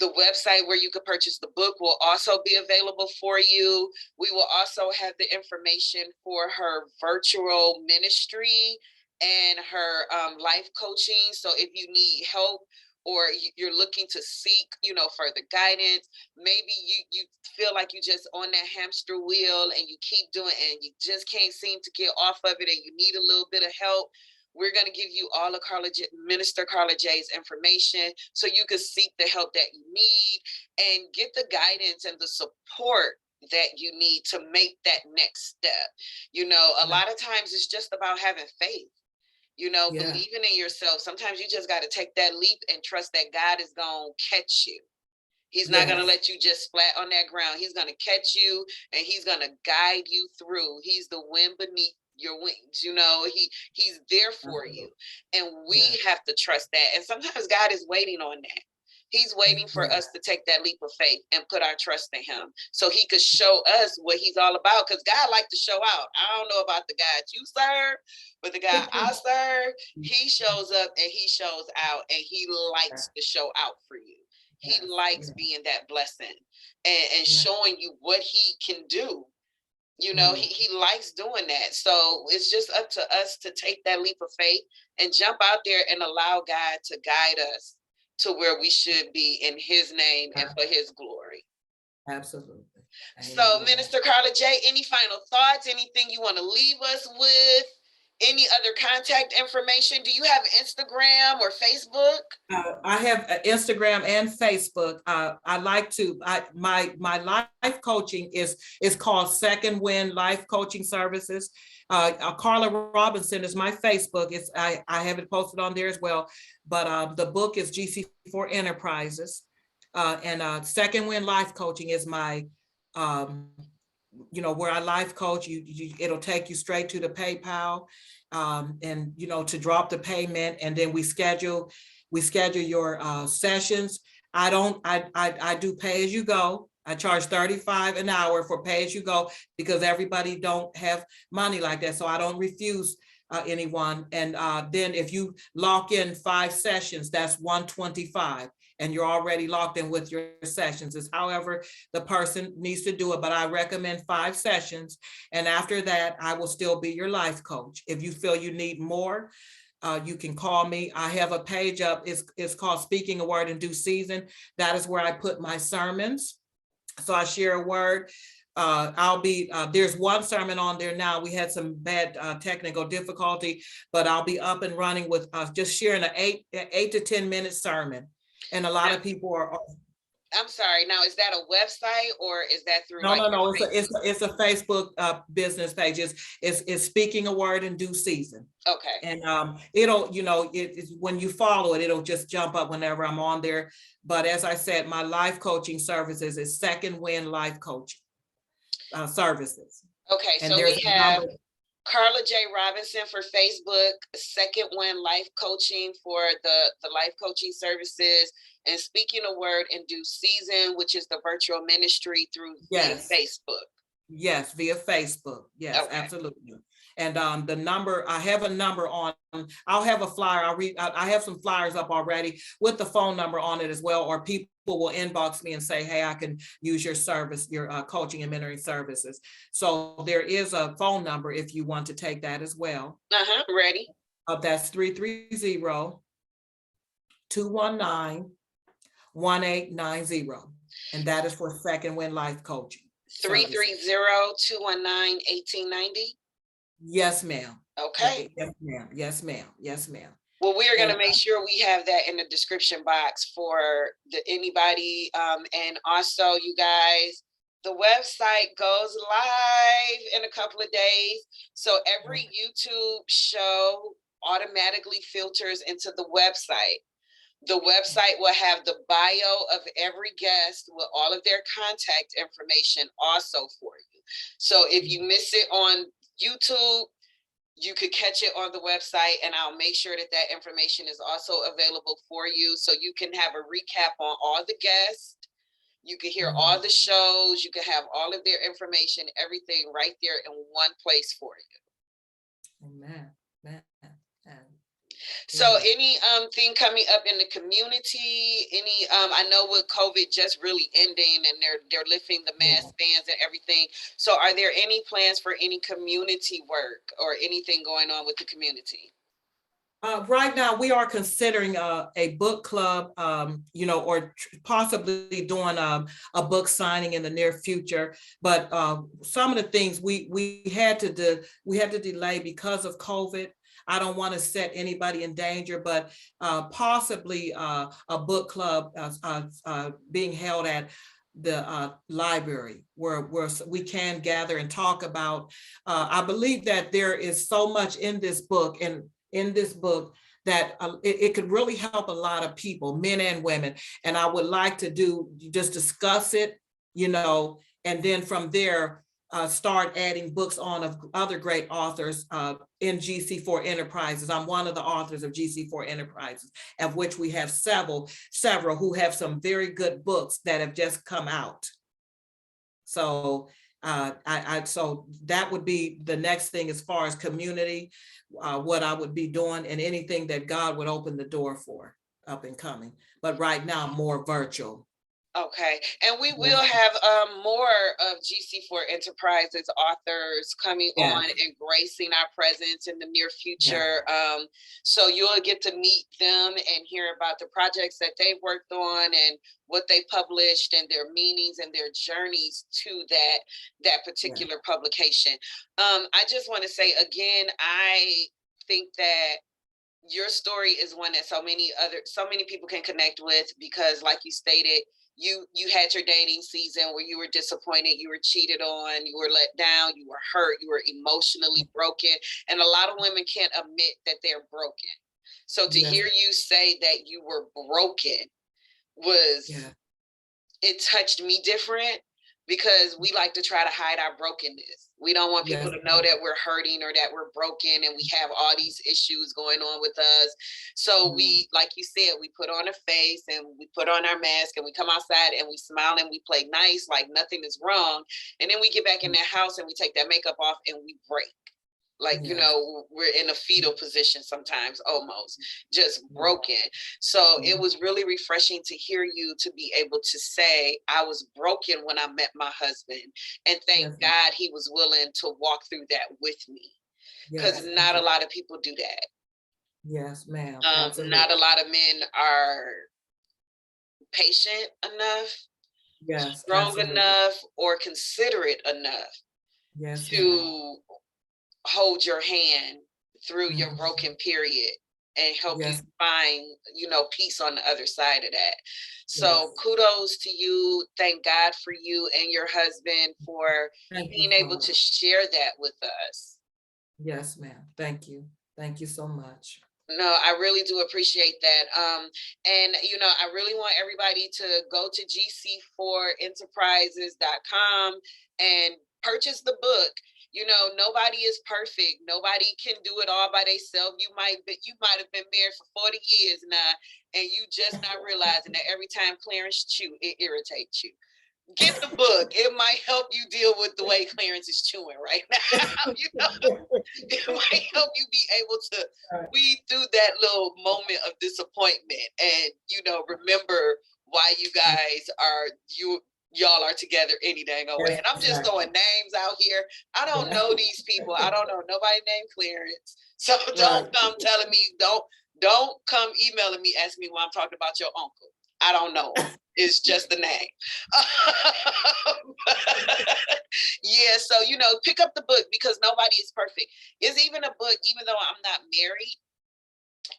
The website where you could purchase the book will also be available for you. We will also have the information for her virtual ministry and her life coaching. So if you need help or you're looking to seek, you know, further guidance, maybe you feel like you just on that hamster wheel and you keep doing it and you just can't seem to get off of it and you need a little bit of help. We're going to give you all of Minister Carla J's information so you can seek the help that you need and get the guidance and the support that you need to make that next step. You know, a lot of times it's just about having faith. You know, believing in yourself. Sometimes you just got to take that leap and trust that God is going to catch you. He's not going to let you just flat on that ground. He's going to catch you and he's going to guide you through. He's the wind beneath your wings. You know, he's there for you. And we have to trust that. And sometimes God is waiting on that. He's waiting for us to take that leap of faith and put our trust in him so he could show us what he's all about. Because God likes to show out. I don't know about the God you serve, but the God I serve, he shows up and he shows out and he likes to show out for you. He likes being that blessing and showing you what he can do. You know, he likes doing that. So it's just up to us to take that leap of faith and jump out there and allow God to guide us to where we should be in his name and for his glory. Absolutely. So, Minister Carla J, any final thoughts, anything you want to leave us with, Any other contact information? Do you have Instagram or Facebook? I have Instagram and Facebook. I like to. My life coaching is called Second Wind Life Coaching Services. Carla Robinson is my Facebook. I have it posted on there as well. But the book is GC4 Enterprises, and Second Wind Life Coaching is my where I life coach it'll take you straight to the PayPal, and to drop the payment, and then we schedule your sessions. I do pay as you go. I charge $35 an hour for pay as you go, because everybody don't have money like that, so I don't refuse anyone. And then if you lock in 5 sessions, that's $125, and you're already locked in with your sessions. Is however the person needs to do it, but I recommend 5 sessions. And after that, I will still be your life coach. If you feel you need more, you can call me. I have a page up. It's called Speaking a Word in Due Season. That is where I put my sermons. So I share a word. There's one sermon on there now. We had some bad technical difficulty, but I'll be up and running with just sharing an 8 to 10 minute sermon. And a lot of people are. I'm sorry. Now, is that a website or is that through? No. It's a Facebook business page. It's Speaking a Word in Due Season. Okay. And it'll, when you follow it, it'll just jump up whenever I'm on there. But as I said, my life coaching services is Second Wind Life Coaching Services. Okay, and so we have Carla J. Robinson for Facebook, Second Wind Life Coaching for the life coaching services, and Speaking a Word in Due Season, which is the virtual ministry through via Facebook. Yes, via Facebook. Yes, okay. Absolutely. And the number, I have a number on, I'll have a flyer. I have some flyers up already with the phone number on it as well, or people will inbox me and say, hey, I can use your service, your coaching and mentoring services. So there is a phone number if you want to take that as well. Ready. That's 330-219-1890. And that is for Second Wind Life Coaching. 330-219-1890. Yes, ma'am. Okay. Yes, ma'am. Yes, ma'am. Yes, ma'am. Well, we are going to make sure we have that in the description box for anybody. And also, you guys, the website goes live in a couple of days. So every YouTube show automatically filters into the website. The website will have the bio of every guest with all of their contact information also for you. So if you miss it on YouTube, you could catch it on the website, and I'll make sure that that information is also available for you, so you can have a recap on all the guests. You can hear all the shows. You can have all of their information, everything right there in one place for you. Amen. So any thing coming up in the community, any I know with COVID just really ending and they're lifting the mask bans and everything. So are there any plans for any community work or anything going on with the community? Right now, we are considering a book club, or possibly doing a book signing in the near future. But some of the things we had to delay because of COVID. I don't want to set anybody in danger, but possibly a book club being held at the library where we can gather and talk about. I believe that there is so much in this book and in this book that it could really help a lot of people, men and women. And I would like to just discuss it, and then from there, start adding books on of other great authors in GC4 Enterprises. I'm one of the authors of GC4 Enterprises, of which we have several who have some very good books that have just come out. So so that would be the next thing as far as community, what I would be doing, and anything that God would open the door for up and coming. But right now, more virtual. Okay, and we Yes, will have more of GC4 Enterprises authors coming on yes, and gracing our presence in the near yes, future. So you'll get to meet them and hear about the projects that they've worked on and what they published and their meanings and their journeys to that yes, particular publication. I just want to say again, I think that your story is one that so many people can connect with, because like you stated, you had your dating season where you were disappointed, you were cheated on, you were let down, you were hurt, you were emotionally broken, and a lot of women can't admit that they're broken. So to yes, hear you say that you were broken was, yes, it touched me different, because we like to try to hide our brokenness. We don't want people yes, to know that we're hurting or that we're broken and we have all these issues going on with us. So we, like you said, we put on a face and we put on our mask and we come outside and we smile and we play nice like nothing is wrong. And then we get back in that house and we take that makeup off and we break. Like, yes, we're in a fetal position sometimes, almost just yes, broken. So it mhm, was really refreshing to hear you to be able to say, I was broken when I met my husband. And thank yes, God he was willing to walk through that with me. Because yes, not a lot of people do that. yes, ma'am, Not a absolutely. lot of men are patient enough, Yes, strong absolutely. enough, or considerate enough Yes, ma'am. to hold your hand through your Mhm. broken period and help you Yes, find, peace on the other side of that. So yes. kudos to you. Thank God for you and your husband for Thank you being so able much. to share that with us. Yes, ma'am. Thank you. Thank you so much. No, I really do appreciate that. And I really want everybody to go to gc4enterprises.com and purchase the book. Nobody is perfect. Nobody can do it all by themselves. You might have been married for 40 years now, and you just not realizing that every time Clarence chew, it irritates you. Get the book. It might help you deal with the way Clarence is chewing right now. It might help you be able to Right. weed through that little moment of disappointment and remember why y'all are together any dang old way. Yes, And I'm just exactly. throwing names out here. I don't Yeah. know these people. I don't know nobody named Clarence. So don't Right. come telling me, don't come emailing me asking me why I'm talking about your uncle. I don't know him. It's just the name. Yeah, so pick up the book, because nobody is perfect. It's even a book, even though I'm not married.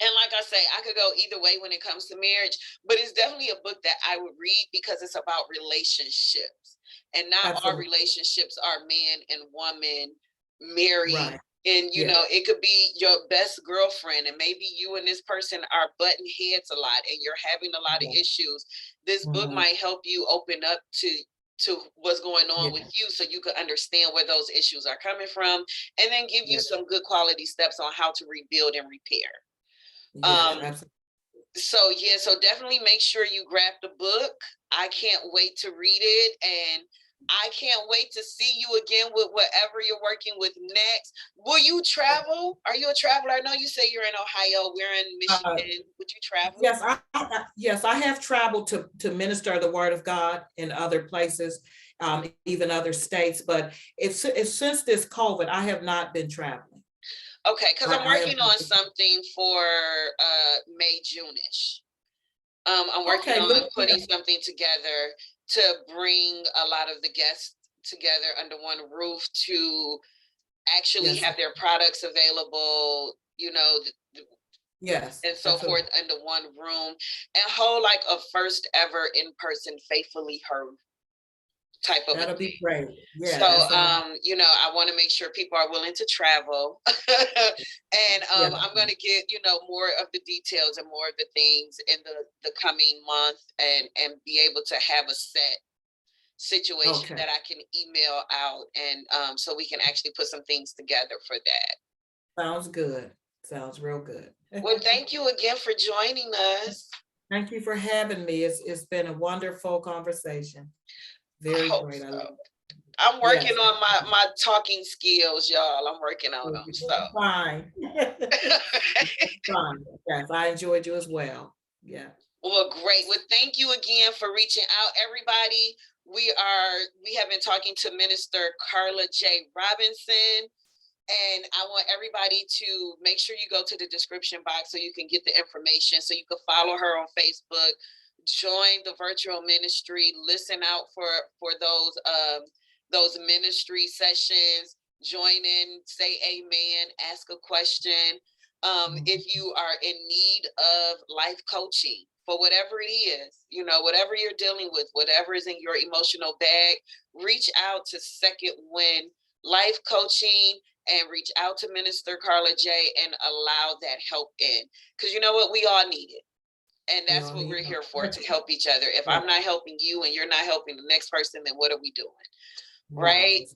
And like I say, I could go either way when it comes to marriage, but it's definitely a book that I would read because it's about relationships. And not all Absolutely. relationships are man and woman married. Right. And Yeah. it could be your best girlfriend, and maybe you and this person are butting heads a lot and you're having a lot of Yeah. issues. This book Mhm. might help you open up to what's going on Yeah. with you, so you can understand where those issues are coming from, and then give you Yeah. some good quality steps on how to rebuild and repair. Yes, um absolutely. so yeah, so definitely make sure you grab the book. I can't wait to read it, and I can't wait to see you again with whatever you're working with next. Will you travel? Are you a traveler? I know you say you're in Ohio, we're in Uh, Michigan. Would you travel? yes, yes, I have traveled to minister the word of God in other places, even other states, but it's since this COVID, I have not been traveling. Okay, because I'm I have. working on something for May, June-ish. I'm working Okay, on look putting here. something together to bring a lot of the guests together under one roof to actually Yes, have their products available, yes, and so forth absolutely. under one room, and hold like a first ever in-person faithfully heard type of a That'll be thing. great. So, Yeah, that sounds. I want to make sure people are willing to travel. And Yes, I'm going to get, more of the details and more of the things in the coming month, and be able to have a set situation okay. that I can email out, and so we can actually put some things together for that. Sounds good. Sounds real good. Well, thank you again for joining us. Thank you for having me. It's been a wonderful conversation. I Very hope great. I so. love it. I'm working Yes. on my talking skills, y'all. I'm working on them. You're So, doing fine. You're doing fine. Yes, I enjoyed you as well. Yeah. Well, great. Well, thank you again for reaching out, everybody. We have been talking to Minister Carla J. Robinson. And I want everybody to make sure you go to the description box so you can get the information, so you can follow her on Facebook, join the virtual ministry, listen out for those ministry sessions, join in, say amen, ask a question. If you are in need of life coaching for whatever it is, whatever you're dealing with, whatever is in your emotional bag, reach out to Second Wind Life Coaching and reach out to Minister Carla J and allow that help in. Because you know what? We all need it. And that's what we're here for, to help each other. If I'm not helping you and you're not helping the next person, then what are we doing? Right?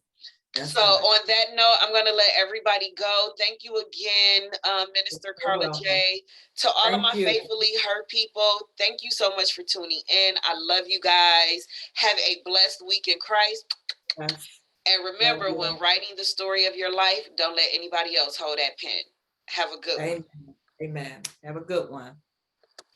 So on that note, I'm going to let everybody go. Thank you again, Minister Carla J. To all of my faithfully heard people, thank you so much for tuning in. I love you guys. Have a blessed week in Christ. And remember, when writing the story of your life, don't let anybody else hold that pen. Have a good one. Amen. Have a good one.